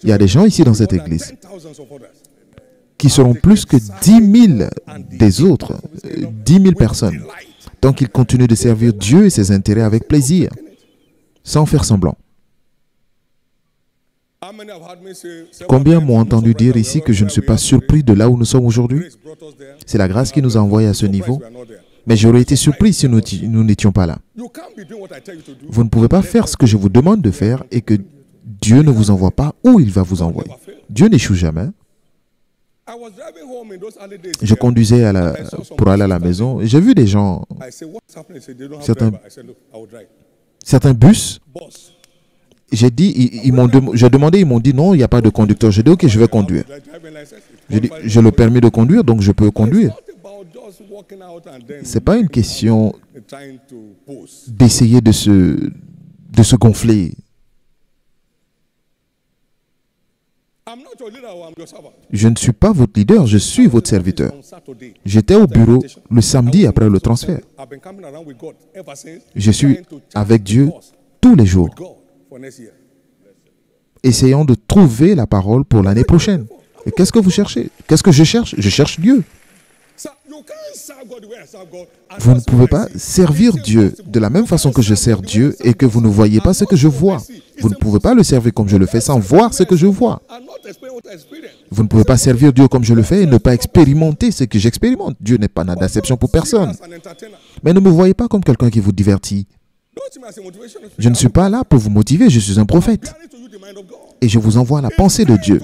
y a des gens ici dans cette église qui seront plus que 10 000 des autres, 10 000 personnes, tant qu'ils continuent de servir Dieu et ses intérêts avec plaisir, sans faire semblant. Combien m'ont entendu dire ici que je ne suis pas surpris de là où nous sommes aujourd'hui? C'est la grâce qui nous a envoyés à ce niveau. Mais j'aurais été surpris si nous n'étions pas là. Vous ne pouvez pas faire ce que je vous demande de faire et que Dieu ne vous envoie pas où il va vous envoyer. Dieu n'échoue jamais. Je conduisais pour aller à la maison et j'ai vu des gens, certains bus. J'ai demandé, ils m'ont dit non, il n'y a pas de conducteur. J'ai dit ok, je vais conduire. J'ai dit j'ai le permis de conduire, donc je peux conduire. Ce n'est pas une question d'essayer de se gonfler. Je ne suis pas votre leader, je suis votre serviteur. J'étais au bureau le samedi après le transfert. Je suis avec Dieu tous les jours, essayant de trouver la parole pour l'année prochaine. Et qu'est-ce que vous cherchez? Qu'est-ce que je cherche? Je cherche Dieu. Vous ne pouvez pas servir Dieu de la même façon que je sers Dieu et que vous ne voyez pas ce que je vois. Vous ne pouvez pas le servir comme je le fais sans voir ce que je vois. Vous ne pouvez pas servir Dieu comme je le fais et ne pas expérimenter ce que j'expérimente. Dieu n'est pas d'acception pour personne. Mais ne me voyez pas comme quelqu'un qui vous divertit. Je ne suis pas là pour vous motiver, je suis un prophète. Et je vous envoie la pensée de Dieu.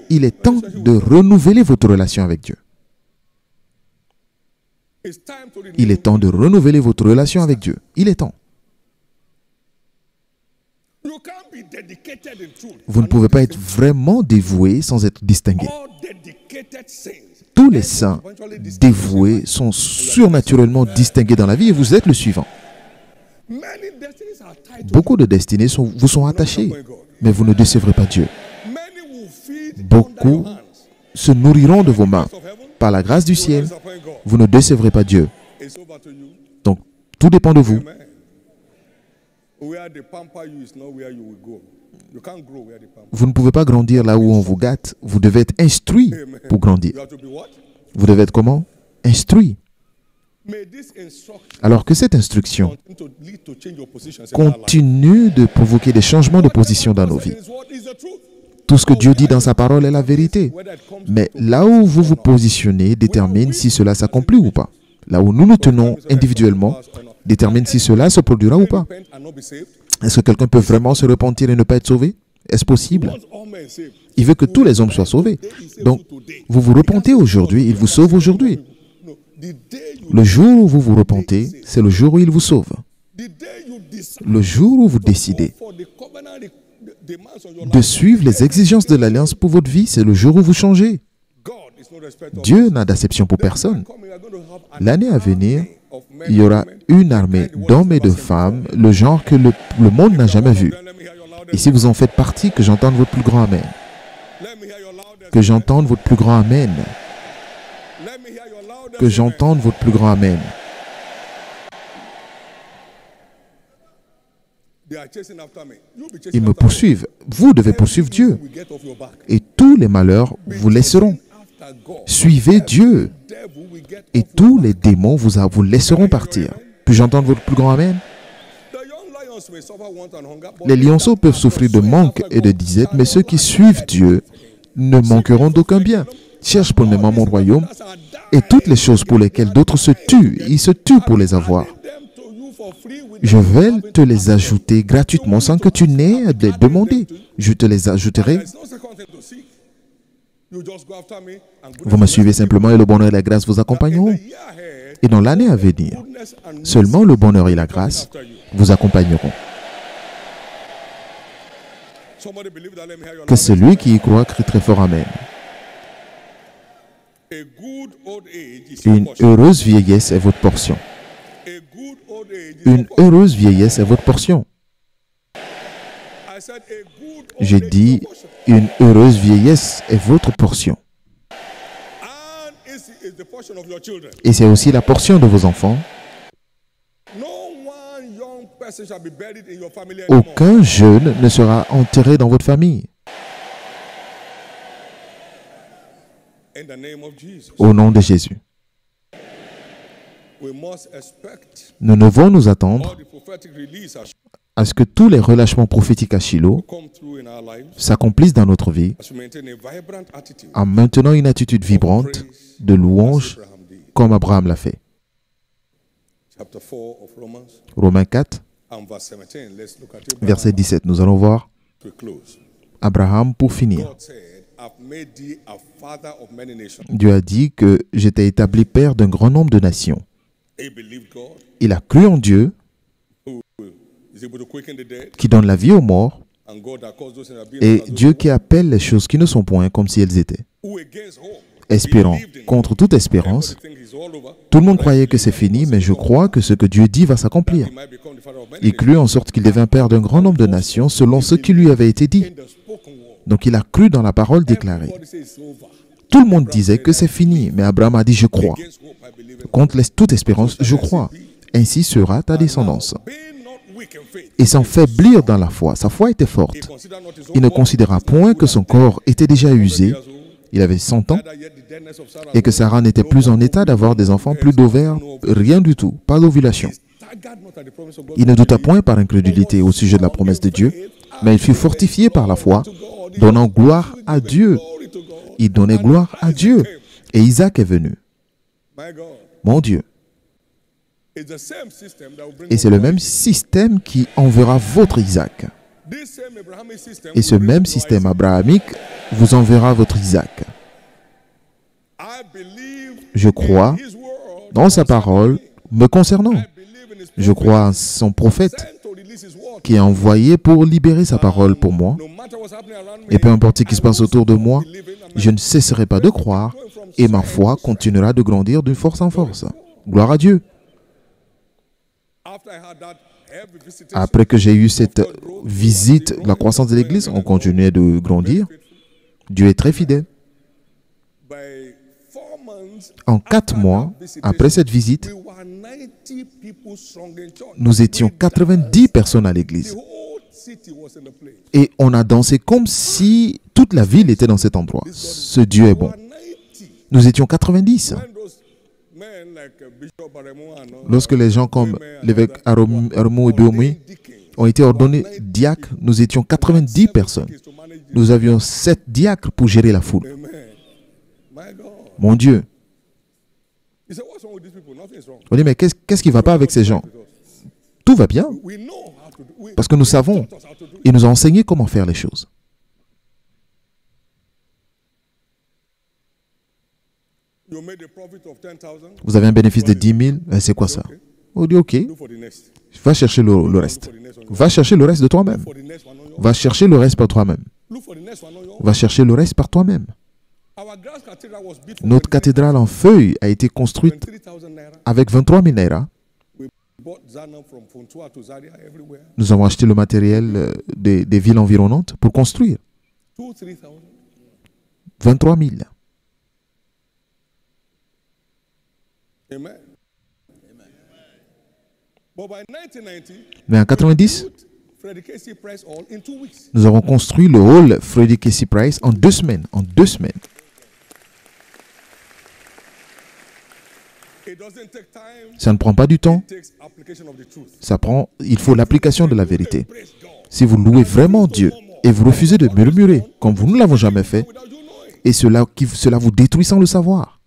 Il est temps de renouveler votre relation avec Dieu. Il est temps de renouveler votre relation avec Dieu. Il est temps. Vous ne pouvez pas être vraiment dévoué sans être distingué. Tous les saints dévoués sont surnaturellement distingués dans la vie et vous êtes le suivant. Beaucoup de destinées vous sont attachées, mais vous ne décevrez pas Dieu. Beaucoup se nourriront de vos mains. Par la grâce du ciel, vous ne décevrez pas Dieu. Donc, tout dépend de vous. Vous ne pouvez pas grandir là où on vous gâte. Vous devez être instruit pour grandir. Vous devez être comment? Instruit. Alors que cette instruction continue de provoquer des changements de position dans nos vies. Tout ce que Dieu dit dans sa parole est la vérité. Mais là où vous vous positionnez détermine si cela s'accomplit ou pas. Là où nous nous tenons individuellement détermine si cela se produira ou pas. Est-ce que quelqu'un peut vraiment se repentir et ne pas être sauvé? Est-ce possible? Il veut que tous les hommes soient sauvés. Donc, vous vous repentez aujourd'hui, il vous sauve aujourd'hui. Le jour où vous vous repentez, c'est le jour où il vous sauve. Le jour où vous décidez de suivre les exigences de l'Alliance pour votre vie, c'est le jour où vous changez. Dieu n'a d'acception pour personne. L'année à venir, il y aura une armée d'hommes et de femmes, le genre que le monde n'a jamais vu. Et si vous en faites partie, que j'entende votre plus grand Amen. Que j'entende votre plus grand Amen. Que j'entende votre plus grand Amen. Ils me poursuivent. Vous devez poursuivre Dieu. Et tous les malheurs vous laisseront. Suivez Dieu. Et tous les démons vous laisseront partir. Puis-je entendre votre plus grand Amen? Les lionceaux peuvent souffrir de manque et de disette, mais ceux qui suivent Dieu ne manqueront d'aucun bien. Cherche premièrement mon royaume et toutes les choses pour lesquelles d'autres se tuent. Ils se tuent pour les avoir. Je vais te les ajouter gratuitement sans que tu n'aies à les demander. Je te les ajouterai. Vous me suivez simplement et le bonheur et la grâce vous accompagneront. Et dans l'année à venir, seulement le bonheur et la grâce vous accompagneront. Que celui qui y croit crie très fort Amen. Une heureuse vieillesse est votre portion. Une heureuse vieillesse est votre portion. J'ai dit, une heureuse vieillesse est votre portion. Et c'est aussi la portion de vos enfants. Aucun jeune ne sera enterré dans votre famille. Au nom de Jésus. Nous devons nous attendre à ce que tous les relâchements prophétiques à Shiloh s'accomplissent dans notre vie en maintenant une attitude vibrante de louange comme Abraham l'a fait. chapter 4 of Romans Romains 4, and verse 17. Let's look at it. verset 17. Nous allons voir To close. Abraham pour finir. God said, I've made thee a father of many nations. Dieu a dit que j'étais établi père d'un grand nombre de nations. He believed God, Il a cru en Dieu who is able to quicken the dead, qui donne la vie aux morts and God that caused those things that be et not as Dieu though qui appelle les choses qui ne sont point comme si elles étaient. who against hope, Espérant believed in contre toute espérance, everybody think he's all over, tout le monde croyait que c'est fini, mais je crois que ce que Dieu dit va s'accomplir. he might become the father of many Il crut en sorte qu'il devint père d'un grand nombre de nations selon ce qui lui avait été dit. in the spoken word. Donc il a cru dans la parole déclarée. Everybody says it's over. Tout le monde disait que c'est fini, mais Abraham a dit je crois. Against hope, I believe in. Contre toute espérance, je crois. Ainsi sera ta descendance. Being not weak in faith, Et sans faiblir dans la foi, sa foi était he forte. considered not his Il own ne body considéra point que son corps était déjà usé. years old, Il avait 100 ans neither yet the deadness of Sarah, et que Sarah n'était plus en état d'avoir des enfants, plus d'ovaires, rien du tout, pas d'ovulation. staggered not at the promise of God, Il ne douta point par incrédulité au sujet de la promesse de Dieu, mais il fut fortifié par la foi, donnant gloire à Dieu. glory to God. Il donnait gloire à Dieu. Et Isaac est venu. My God. Mon Dieu. It's the same system that will bring Et c'est le même système qui enverra votre Isaac. this same Abrahamic system. Et ce will bring même to système Isaac. abrahamique vous enverra votre Isaac. I believe Je crois his word dans sa parole me concernant. I believe in his Je crois en son prophète sent to release his word. qui est envoyé pour libérer sa parole pour moi. No matter what's happening around me, Et peu importe ce qui se passe autour de moi, believing I'm je ne cesserai pas de croire et ma foi continuera de grandir d'une force en force. Gloire à Dieu. after I had that every visitation Après que j'ai eu cette visite, la croissance de l'Église, on continuait de grandir. Dieu est très fidèle. by 4 months En 4 mois, après cette visite, we were 90 people strong in church. nous étions 90 personnes à The l'église. whole city was in the place. Et on a dansé comme si toute la ville était dans cet endroit. Ce Dieu est bon. We were 90. Nous étions 90. When those men like Bishop Aremu and Lorsque les gens comme l'évêque Armu et Biomui ont été ordonnés diacres, nous étions 90 personnes. to manage the Nous avions 7 diacres pour gérer la foule. Amen. My God. Mon Dieu. He said, what's wrong with these people? Nothing is wrong. On dit, mais qu'est-ce qui ne va pas avec ces gens? Tout va bien, We know how to do it. parce que nous savons. Taught us how to do it. Il nous a enseigné comment faire les choses. You made a profit of 10,000. Vous avez un bénéfice de 10 000, c'est quoi ça? On dit, ok, Do for the next. va chercher le reste. Va chercher le reste de toi-même. For the next one on your Va chercher le reste par toi-même. Look for the next one on your Va chercher le reste par toi-même. Our glass cathedral was built for Notre cathédrale en feuilles a été construite 23,000 naira. avec 23 000 naira. We bought Zanam from Funtua to Zaria everywhere. Nous avons acheté le matériel des villes environnantes pour construire. 2,000-3,000. 23 000. Amen. But by 1990, Mais en 90, Freddie Casey Price Hall in 2 weeks. nous avons construit le hall Freddie Casey Price en 2 semaines. En 2 semaines. It doesn't take time. Ça ne prend pas du temps. It takes application of the truth. Il faut l'application de la vérité. Praise God. Si vous louez vraiment Dieu et vous refusez de murmurer, comme vous ne l'avons jamais fait, Without you knowing. et cela vous détruit sans le savoir.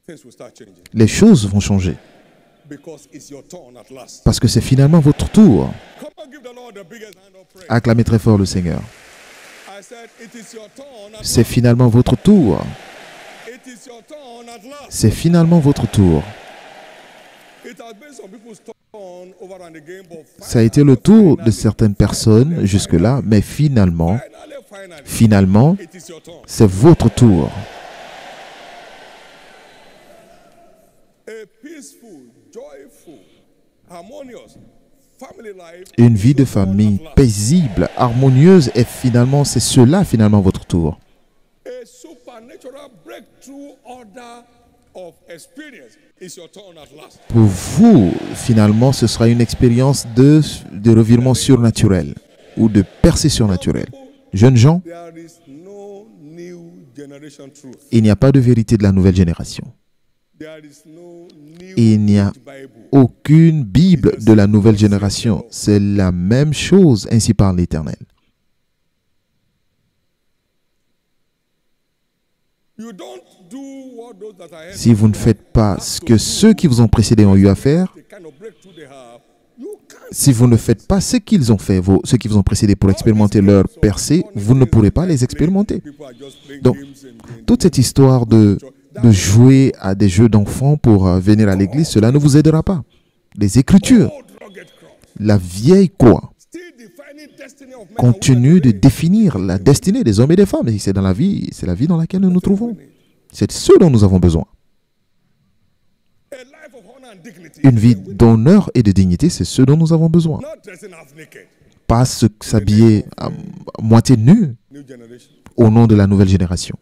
Things will start changing. Les choses vont changer. Because it's your turn at last. Parce que c'est finalement votre tour. Come on, give the Lord the biggest hand of praise. Acclamez très fort le Seigneur. I said, it is your turn at C'est finalement votre tour. last. It is your turn at last. C'est finalement votre tour. It has been some people's turn over and again, but Ça a été le tour de certaines personnes jusque-là, mais finalement, finally, it is your turn. c'est votre tour. A peaceful, joyful, harmonious family life. Une vie de famille paisible, harmonieuse, et finalement, c'est cela finalement votre tour. A supernatural breakthrough order of experience is your turn at last. Pour vous, finalement, ce sera une expérience de revirement surnaturel ou de percée surnaturelle. Jeunes gens, There is no new generation truth. il n'y a pas de vérité de la nouvelle génération. There is no new Il n'y a Bible. aucune Bible de la nouvelle génération. C'est la même chose, ainsi parle l'Éternel. You don't do what those that are ahead Si vous ne faites pas ce que ceux qui vous ont précédés ont eu à faire, the kind of breakthrough they have, you can't. si vous ne faites pas ce qu'ils ont fait, ceux qui vous ont précédés pour expérimenter leur percée, vous ne pourrez pas les expérimenter. People are just playing Donc, games and toute cette histoire de jouer à des jeux d'enfants pour venir à l'église, cela ne vous aidera pas. Les Écritures, old rugged cross. la vieille croix, Still defining destiny of men and continue de définir la destinée des hommes et des femmes. Et c'est dans la vie, c'est la vie dans laquelle nous nous trouvons. C'est ce dont nous avons besoin. women. A life of honor and dignity. Une vie d'honneur et de dignité, c'est ce dont nous avons besoin. Not dressing half naked. Pas s'habiller à moitié nu New generation. au nom de la nouvelle génération.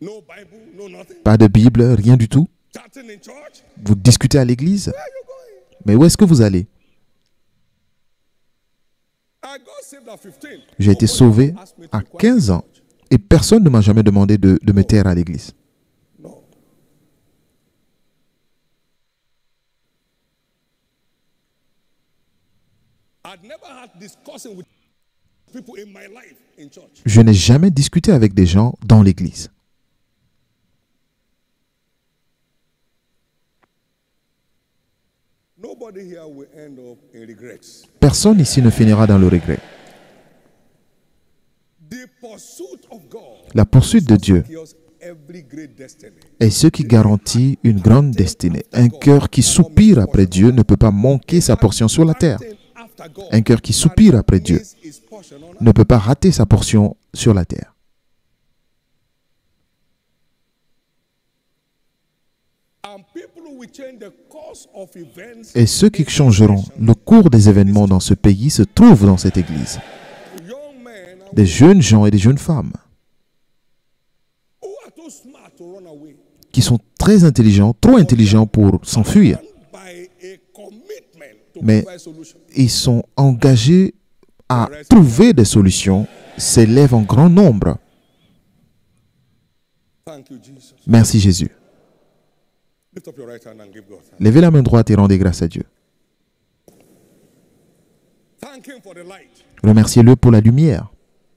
No Bible, no nothing. Pas de Bible, rien du tout. Chatting in church. Vous discutez à l'église, Where are you going? mais où est-ce que vous allez? I got saved at 15. J'ai été sauvé à 15 ans et personne ne m'a jamais demandé de me taire à l'église. No. I'd never had discussing with people in my life in church. Je n'ai jamais discuté avec des gens dans l'église. Nobody here will end up in regrets. Personne ici ne finira dans le regret. The pursuit of God La poursuite de Dieu secures every great destiny. est ce qui garantit une grande destinée. Un cœur qui soupire après Dieu ne peut pas manquer sa portion sur la terre. After God, Un cœur qui soupire après Dieu is his portion on earth. ne peut pas rater sa portion sur la terre. And people who will change the course of events. Et ceux qui changeront le cours des événements dans ce pays se trouvent dans cette église. Young men Des jeunes gens et des jeunes femmes who are too smart to run away. qui sont très intelligents, trop intelligents pour s'enfuir. By a commitment to Mais provide solution. ils sont engagés à trouver des solutions, s'élèvent en grand nombre. Thank you, Jesus. Merci Jésus. Lift up your right hand and give God thanks. Levez la main droite et rendez grâce à Dieu. Thank him for the light. Remerciez-le pour la lumière.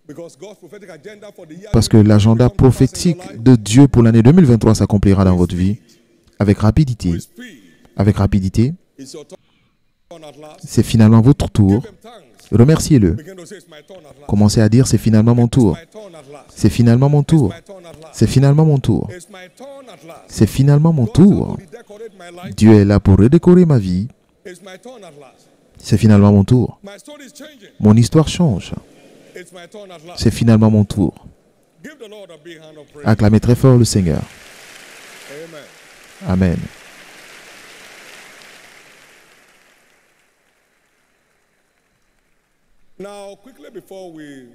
Because God's prophetic agenda for the year Parce que l'agenda prophétique de Dieu pour l'année 2023 s'accomplira dans votre vie avec rapidité. with speed. Avec rapidité, It's your turn at last. c'est finalement votre tour. Give him thanks. Remerciez-le. Begin to say it's my turn at last. Commencez à dire c'est finalement mon tour. My turn at last. C'est finalement mon tour. My turn at last. C'est finalement mon tour. It's my turn at last. C'est finalement mon God's going tour. to redecorate my life. Dieu est là pour redécorer ma vie. It's my turn at last. C'est finalement mon tour. My story is changing. Mon histoire change. It's my turn at last. C'est finalement mon tour. Give the Lord a big hand of praise. Acclamez très fort le Seigneur. Amen. Amen. Now, quickly before we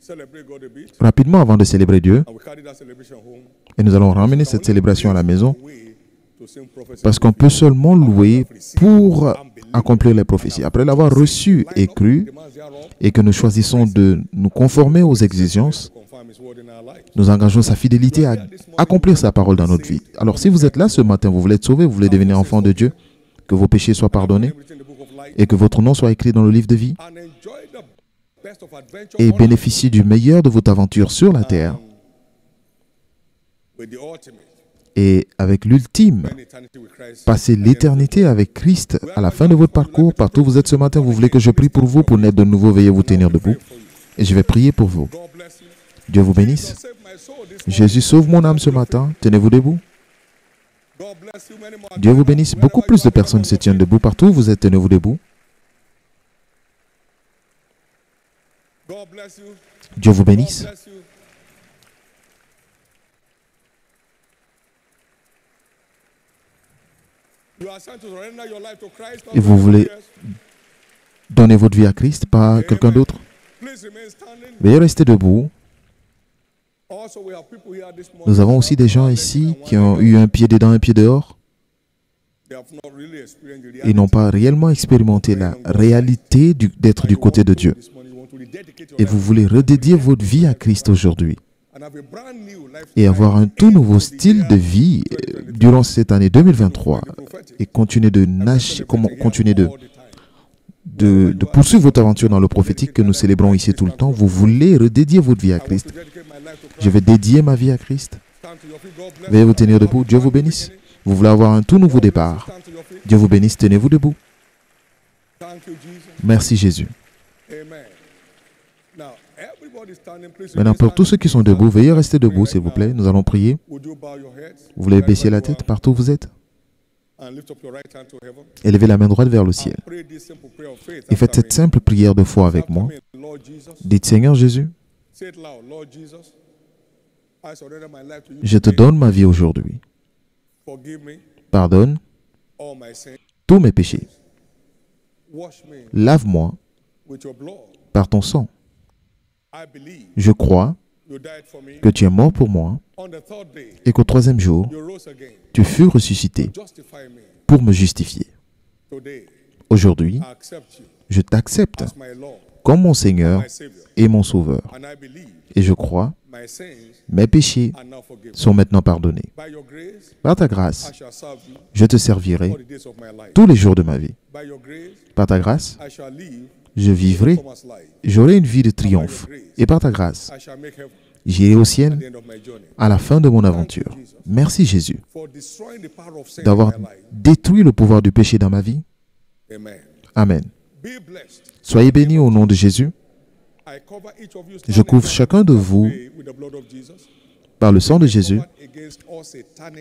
celebrate God a bit, Rapidement, avant de célébrer Dieu, and we carry that celebration home, et nous allons ramener cette célébration à la maison, way to sing prophecy. parce qu'on peut seulement louer pour accomplir les prophéties. Après l'avoir reçu et cru, Demands thereof, et que nous choisissons de nous conformer aux exigences, confirm his word in our life. nous engageons sa fidélité à accomplir sa parole dans notre vie. Alors si vous êtes là ce matin, vous voulez être sauvé, vous voulez devenir enfant de Dieu, que vos péchés soient pardonnés Written in the book of life, et que votre nom soit écrit dans le livre de vie and enjoy the best of adventure et on bénéficier du meilleur de votre aventure sur la terre with the ultimate, et avec l'ultime, spend eternity with Christ. passer l'éternité avec Christ à la fin de votre parcours. Partout où vous êtes ce matin, vous voulez que je prie pour vous, pour naître de nouveau, veuillez vous tenir debout. Et je vais prier pour vous. God bless you. Dieu vous bénisse. Save my soul this morning. Jésus sauve mon âme ce matin. Tenez-vous debout. God bless you many more. Dieu vous bénisse. Beaucoup plus de personnes se tiennent debout. Partout où vous êtes, tenez-vous debout. God bless you. Dieu vous God bénisse. bless you. You are sent to surrender your life to Christ. not Et vous to voulez years. donner votre vie à Christ, pas à quelqu'un d'autre. Please remain standing. Veuillez rester debout. Also, we have people here this morning. Nous avons aussi des gens ici qui ont eu un pied dedans, un pied dehors. They have not really experienced the Ils reality. n'ont pas réellement expérimenté la réalité d'être du côté de Dieu. This morning, you want to rededicate your Et life vous voulez redédier votre vie à Christ aujourd'hui and have a brand new life et avoir un tout nouveau style de vie durant cette année 2023 et continuer de nager, continuer all the time. de poursuivre votre aventure dans le prophétique que nous célébrons ici tout le temps. Vous voulez redédier votre vie à Christ. To dedicate my life to Christ. Je vais dédier ma vie à Christ. Veuillez vous tenir debout. Dieu vous bénisse. Vous voulez avoir un tout nouveau départ. Dieu vous bénisse. Tenez-vous debout. Merci Jésus. Maintenant, pour tous ceux qui sont debout, veuillez rester debout, s'il vous plaît. Nous allons prier. Vous voulez baisser la tête partout où vous êtes? Élevez la main droite vers le ciel. Et faites cette simple prière de foi avec moi. Dites, Seigneur Jésus, je te donne ma vie aujourd'hui. Pardonne tous mes péchés. Lave-moi par ton sang. Je crois que tu es mort pour moi et qu'au troisième jour, tu fus ressuscité pour me justifier. Aujourd'hui, je t'accepte comme mon Seigneur et mon Sauveur. Et je crois, mes péchés sont maintenant pardonnés. Par ta grâce, je te servirai tous les jours de ma vie. Par ta grâce, je vivrai, j'aurai une vie de triomphe. Et par ta grâce, j'irai au ciel à la fin de mon aventure. Merci Jésus d'avoir détruit le pouvoir du péché dans ma vie. Amen. Soyez bénis au nom de Jésus. Je couvre chacun de vous par le sang de Jésus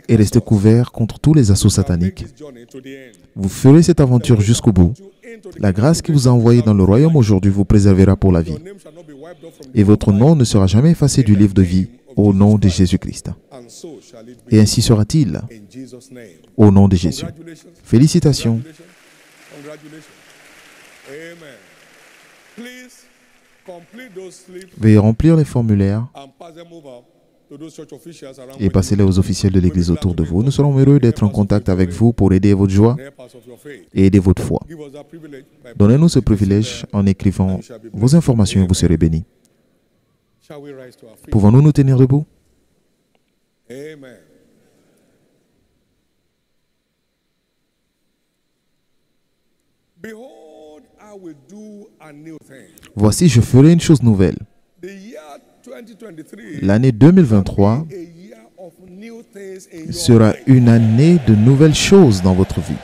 et restez couverts contre tous les assauts sataniques. Vous ferez cette aventure jusqu'au bout. La grâce qui vous a envoyé dans le royaume aujourd'hui vous préservera pour la vie. Et votre nom ne sera jamais effacé du livre de vie au nom de Jésus-Christ. Et ainsi sera-t-il au nom de Jésus. Félicitations. Veuillez remplir les formulaires et passez-les aux officiels de l'Église autour de vous. Nous serons heureux d'être en contact avec vous pour aider votre joie et aider votre foi. Donnez-nous ce privilège en écrivant vos informations et vous serez bénis. Pouvons-nous nous tenir debout? Voici, je ferai une chose nouvelle. L'année 2023 sera une année de nouvelles choses dans votre vie.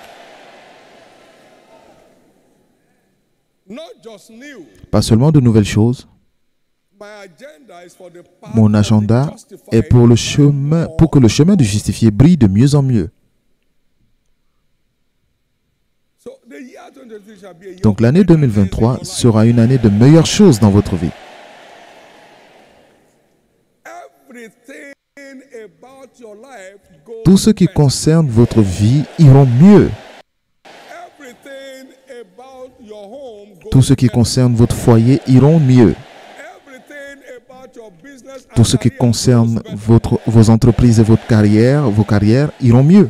Pas seulement de nouvelles choses. Mon agenda est pour que le chemin de justifié brille de mieux en mieux. Donc l'année 2023 sera une année de meilleures choses dans votre vie. Tout ce qui concerne votre vie ira mieux. Tout ce qui concerne votre foyer ira mieux. Tout ce qui concerne vos entreprises et vos carrières iront mieux.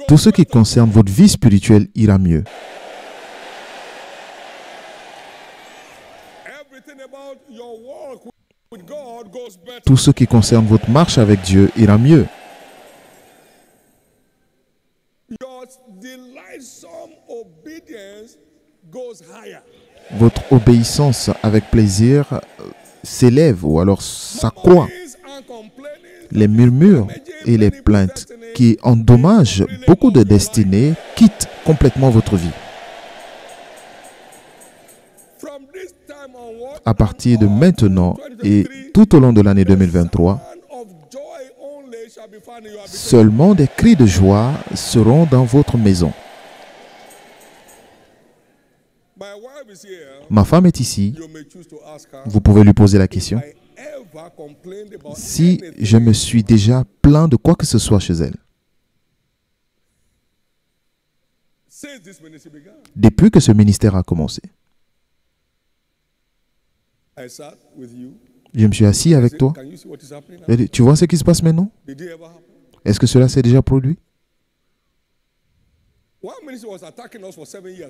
Tout ce qui concerne votre vie spirituelle ira mieux. Tout ce qui concerne votre marche avec Dieu ira mieux. Votre obéissance avec plaisir s'élève ou alors s'accroît. Les murmures et les plaintes qui endommagent beaucoup de destinées quittent complètement votre vie. À partir de maintenant et tout au long de l'année 2023, seulement des cris de joie seront dans votre maison. Ma femme est ici. Vous pouvez lui poser la question. Si je me suis déjà plaint de quoi que ce soit chez elle. Depuis que ce ministère a commencé. Je me suis assis avec toi. Tu vois ce qui se passe maintenant? Est-ce que cela s'est déjà produit?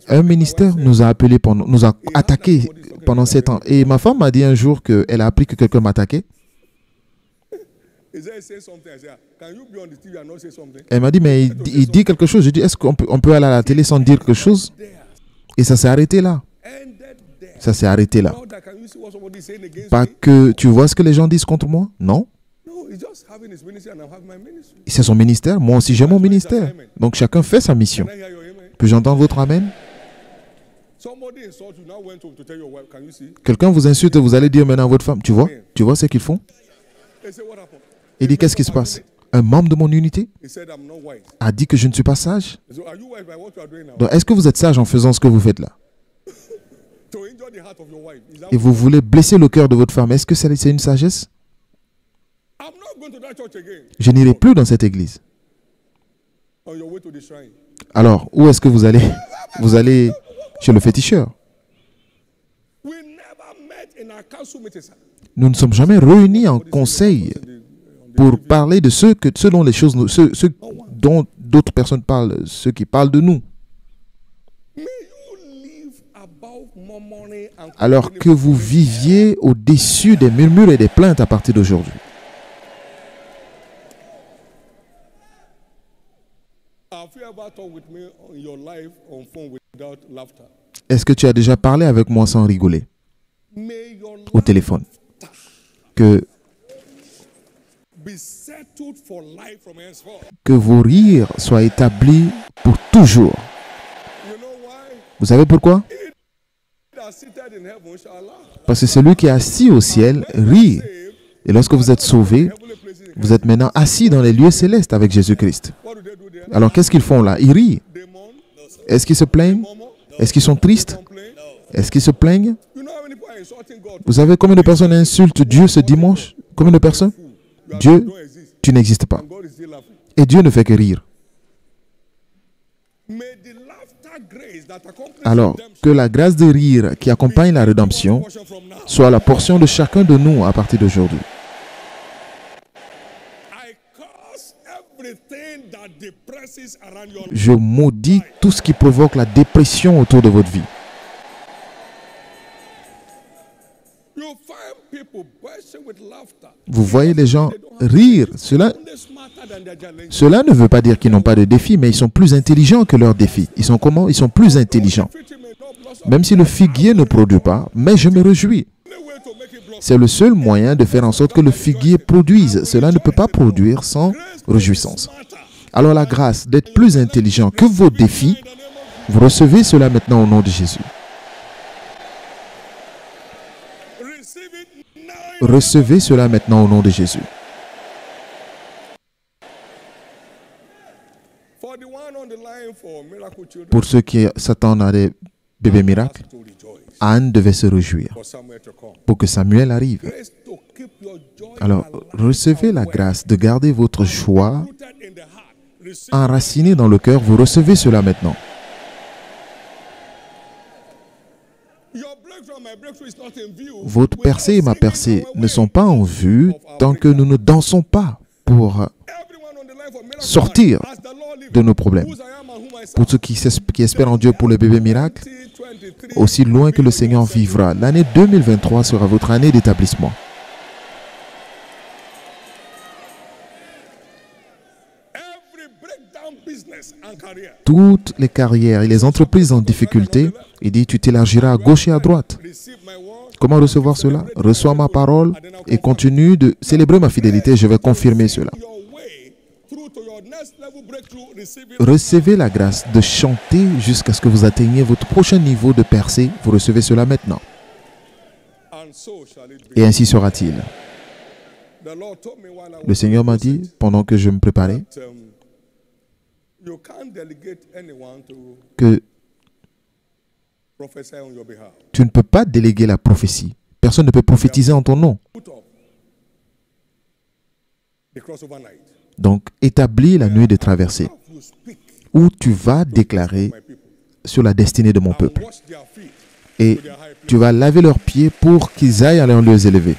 Un ministère nous a appelés, nous a attaqués pendant 7 ans. Et ma femme m'a dit un jour qu'elle a appris que quelqu'un m'attaquait. Elle m'a dit, mais il dit quelque chose. Je dis, est-ce qu'on peut aller à la télé sans dire quelque chose? Et ça s'est arrêté là. Ça s'est arrêté là. Now that can you see what somebody is saying against Pas me? que tu vois ce que les gens disent contre moi. Non. No, he's just having his ministry and I'm having my ministry. C'est son ministère. Moi aussi, j'ai mon ministère. Donc, chacun fait sa mission. Can I hear your amen? Puis j'entends votre amen. Somebody insult you, now went home to tell your wife, can you see? Quelqu'un vous insulte et vous allez dire maintenant à votre femme, tu vois ce qu'ils font? They say, what happened? Il dit, qu'est-ce qui se passe? Un membre de mon unité He said, I'm not wise. a dit que je ne suis pas sage. So are you wise by what you are doing now? Donc, est-ce que vous êtes sage en faisant ce que vous faites là? To injure the heart of your wife. Is that Et vous voulez blesser le cœur de votre femme. Est-ce que c'est une sagesse? I'm not going to that church again. Je n'irai plus dans cette église. On your way to the shrine. Alors, où est-ce que vous allez? Vous allez chez le féticheur. We never met in our council meeting, sir. Nous ne sommes jamais réunis en conseil pour parler de ce dont les choses, ce dont d'autres personnes parlent, ceux qui parlent de nous. May you live above murmuring and Alors que vous viviez au-dessus des murmures et des plaintes à partir d'aujourd'hui. Have you ever talked with me on your life on phone without laughter? Est-ce que tu as déjà parlé avec moi sans rigoler May your au téléphone? Que be settled for life from henceforth. vos rires soient établis pour toujours. You know why? Vous savez pourquoi? That seated in heaven shall laugh. Parce que celui qui est assis au ciel rit. Et lorsque vous êtes sauvés, Heavenly places in vous êtes maintenant assis dans les lieux célestes avec Jésus-Christ. What do they do there? Alors qu'est-ce qu'ils font là? Ils rient. They mourn, Est-ce qu'ils se plaignent? murmur, Est-ce qu'ils sont tristes? complain. Est-ce qu'ils se plaignent? You know how many people are insulting God? Vous savez combien de personnes insultent Dieu ce dimanche? Combien de personnes? Dieu, Don't exist. tu n'existes pas. God is still laughing. Et Dieu ne fait que rire. May the laughter grace that accompanies Alors, redemption que la grâce de rire qui accompagne la rédemption portion from now. soit la portion de chacun de nous à partir d'aujourd'hui. I curse everything that depresses around your life. Je maudis tout ce qui provoque la dépression autour de votre vie. You find people bursting with laughter. Vous voyez les gens rire. Cela They're smarter than their challenge. Cela ne veut pas dire qu'ils n'ont pas de défis, mais ils sont plus intelligents que leurs défis. Ils sont comment? Ils sont plus intelligents. Fitting may not blossom. Même si le figuier ne produit pas, mais je me réjouis. Only way to make it blossom. C'est le seul moyen de faire en sorte que le figuier produise. Cela ne peut pas produire sans réjouissance. Alors la grâce d'être plus intelligent que vos défis, vous recevez cela maintenant au nom de Jésus. Receive it now. Recevez cela maintenant au nom de Jésus. For the one on the line for miracle children, Pour ceux qui s'attendent à des bébés miracles, to rejoice Anne devait se réjouir for Samuel to come. pour que Samuel arrive. Grace to keep your joy Alors, recevez la grâce de garder votre joie rooted in the heart. Receive enraciné dans le cœur. Vous recevez cela maintenant. your breakthrough. My breakthrough is not in view. Votre percée et ma percée ne sont pas en vue tant que nous ne dansons pas pour Everyone on the line for miracle sortir as the Lord lives, de nos problèmes. whose I am and whom I serve. Pour ceux qui espèrent en Dieu pour le bébé miracle, 2023 aussi loin que le Seigneur vivra, l'année 2023 sera votre année d'établissement. every breakdown business and career. Toutes les carrières et les entreprises en difficulté, il dit, tu t'élargiras à gauche et à droite. Receive my word. Comment recevoir cela? Reçois ma parole et continue de célébrer ma fidélité. Je vais confirmer cela. Your way through to your next level breakthrough. Receive it. Recevez la grâce de chanter jusqu'à ce que vous atteigniez votre prochain niveau de percée. Vous recevez cela maintenant. And so shall it be. Et ainsi sera-t-il. The Lord told me while I Le was Seigneur m'a dit, pendant que je me préparais, you can't delegate anyone to que prophesy on your behalf. tu ne peux pas déléguer la prophétie. Personne ne peut prophétiser en ton nom. Put up the crossover night. Donc, établis la nuit de traversée, How you speak où tu vas déclarer my people sur la destinée de mon and peuple. wash their feet Et to their high place. tu vas laver leurs pieds pour qu'ils aillent à leurs lieux élevés.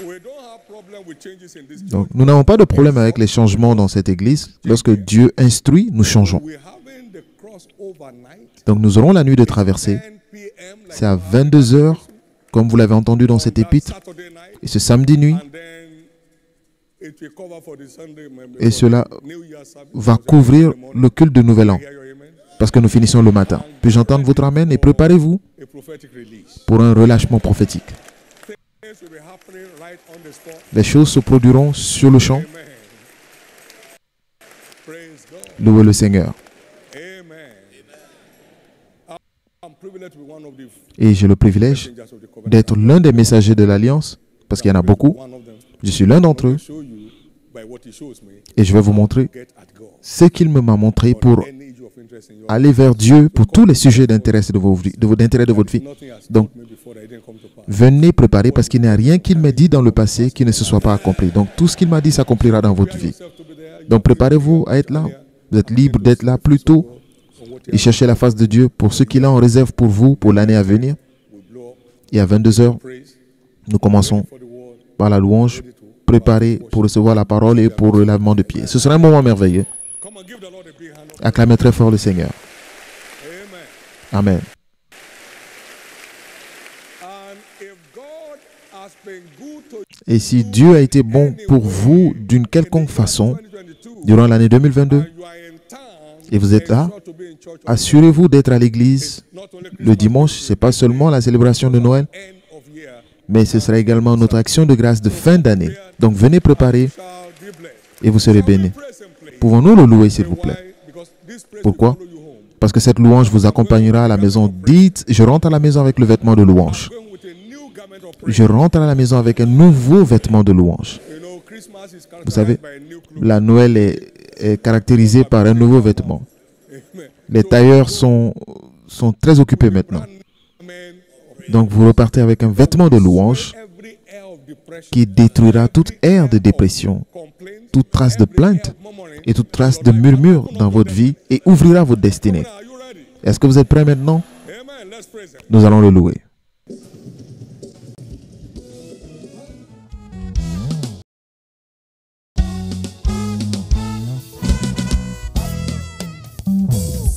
We don't have problem with changes in this church. Donc, nous n'avons pas de problème avec les changements dans cette église. Lorsque Dieu instruit, nous changeons. We're having the crossover night. Donc, nous aurons la nuit de traversée. 10 p.m. like C'est à 22 heures, comme vous l'avez entendu dans cette that épître. Saturday night. Et ce samedi nuit And then it will cover for the Sunday. Et cela New Year service. va couvrir le culte de Nouvel An. Hear your amen? parce que nous finissons le matin. Puis-je entendre votre amen et préparez-vous a prophetic release. pour un relâchement prophétique. Things will be happening right on the spot. Les choses se produiront sur le champ. Amen. Praise God. Louez le Seigneur. Amen. I'm privileged to be one of the Et j'ai le privilège messengers of the covenant. d'être l'un des messagers de l'Alliance, parce qu'il y en a beaucoup. One of them. Je suis l'un d'entre eux To show you by what he shows me, et je vais vous montrer get at God. ce qu'il m'a montré pour Any issue of interest in your aller vers Dieu pour tous les sujets d'intérêt de votre vie. nothing has Donc, told me before that it didn't come to pass. venez préparer parce qu'il n'y a rien qu'il m'ait dit dans le passé qui ne se soit pas accompli. Donc, tout ce qu'il m'a dit s'accomplira dans votre vie. Yourself to be there, Donc, préparez-vous à être là. Vous êtes libre d'être là plus tôt on what et chercher la face de Dieu pour ce qu'il a en réserve pour vous pour l'année à venir. will blow up. Et à 22 heures, Praise nous commençons for the word. par la louange, préparés pour recevoir la parole et pour le lavement de pieds. Ce sera un moment merveilleux. Come on, give the Lord a big hand. Acclamez très fort le Seigneur. Amen. Amen. And if God has been good to Et si Dieu a été bon pour vous d'une quelconque façon 2022, durant l'année 2022 and you are in town, et vous êtes là, ensure to be in church on assurez-vous d'être à l'église not only le dimanche. Ce n'est pas seulement la célébration de Noël, end of year, mais ce sera également notre action de grâce de fin d'année. Donc venez préparer shall be blessed. et vous serez bénis. Praise and play. Pouvons-nous le louer, s'il vous plaît? Why? Because this praise Pourquoi? will follow you home. Parce que cette louange vous accompagnera à la maison. Dites, je rentre à la maison avec le vêtement de louange. Going with a new garment of praise. Je rentre à la maison avec un nouveau vêtement de louange. You know, Christmas is Vous savez, characterized by a new cloth. la Noël est caractérisée par un nouveau vêtement. Amen. Les tailleurs sont très occupés maintenant. Amen. Donc vous repartez avec un vêtement de louange Every air of depression, qui détruira toute ère de dépression, complaint, toute trace de plainte murmuring. et toute trace de murmure dans votre vie et ouvrira votre destinée. Are you ready? Est-ce que vous êtes prêts maintenant? Amen. Let's praise him. Nous allons le louer.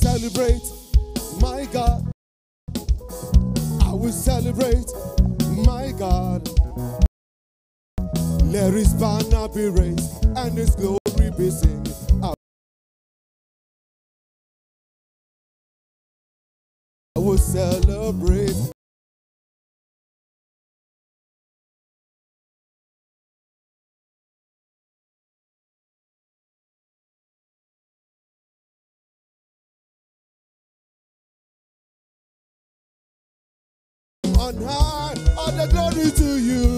Celebrate my God. I will celebrate my God. Let his banner be raised and his glory be seen. I will celebrate. On high, all the glory to you.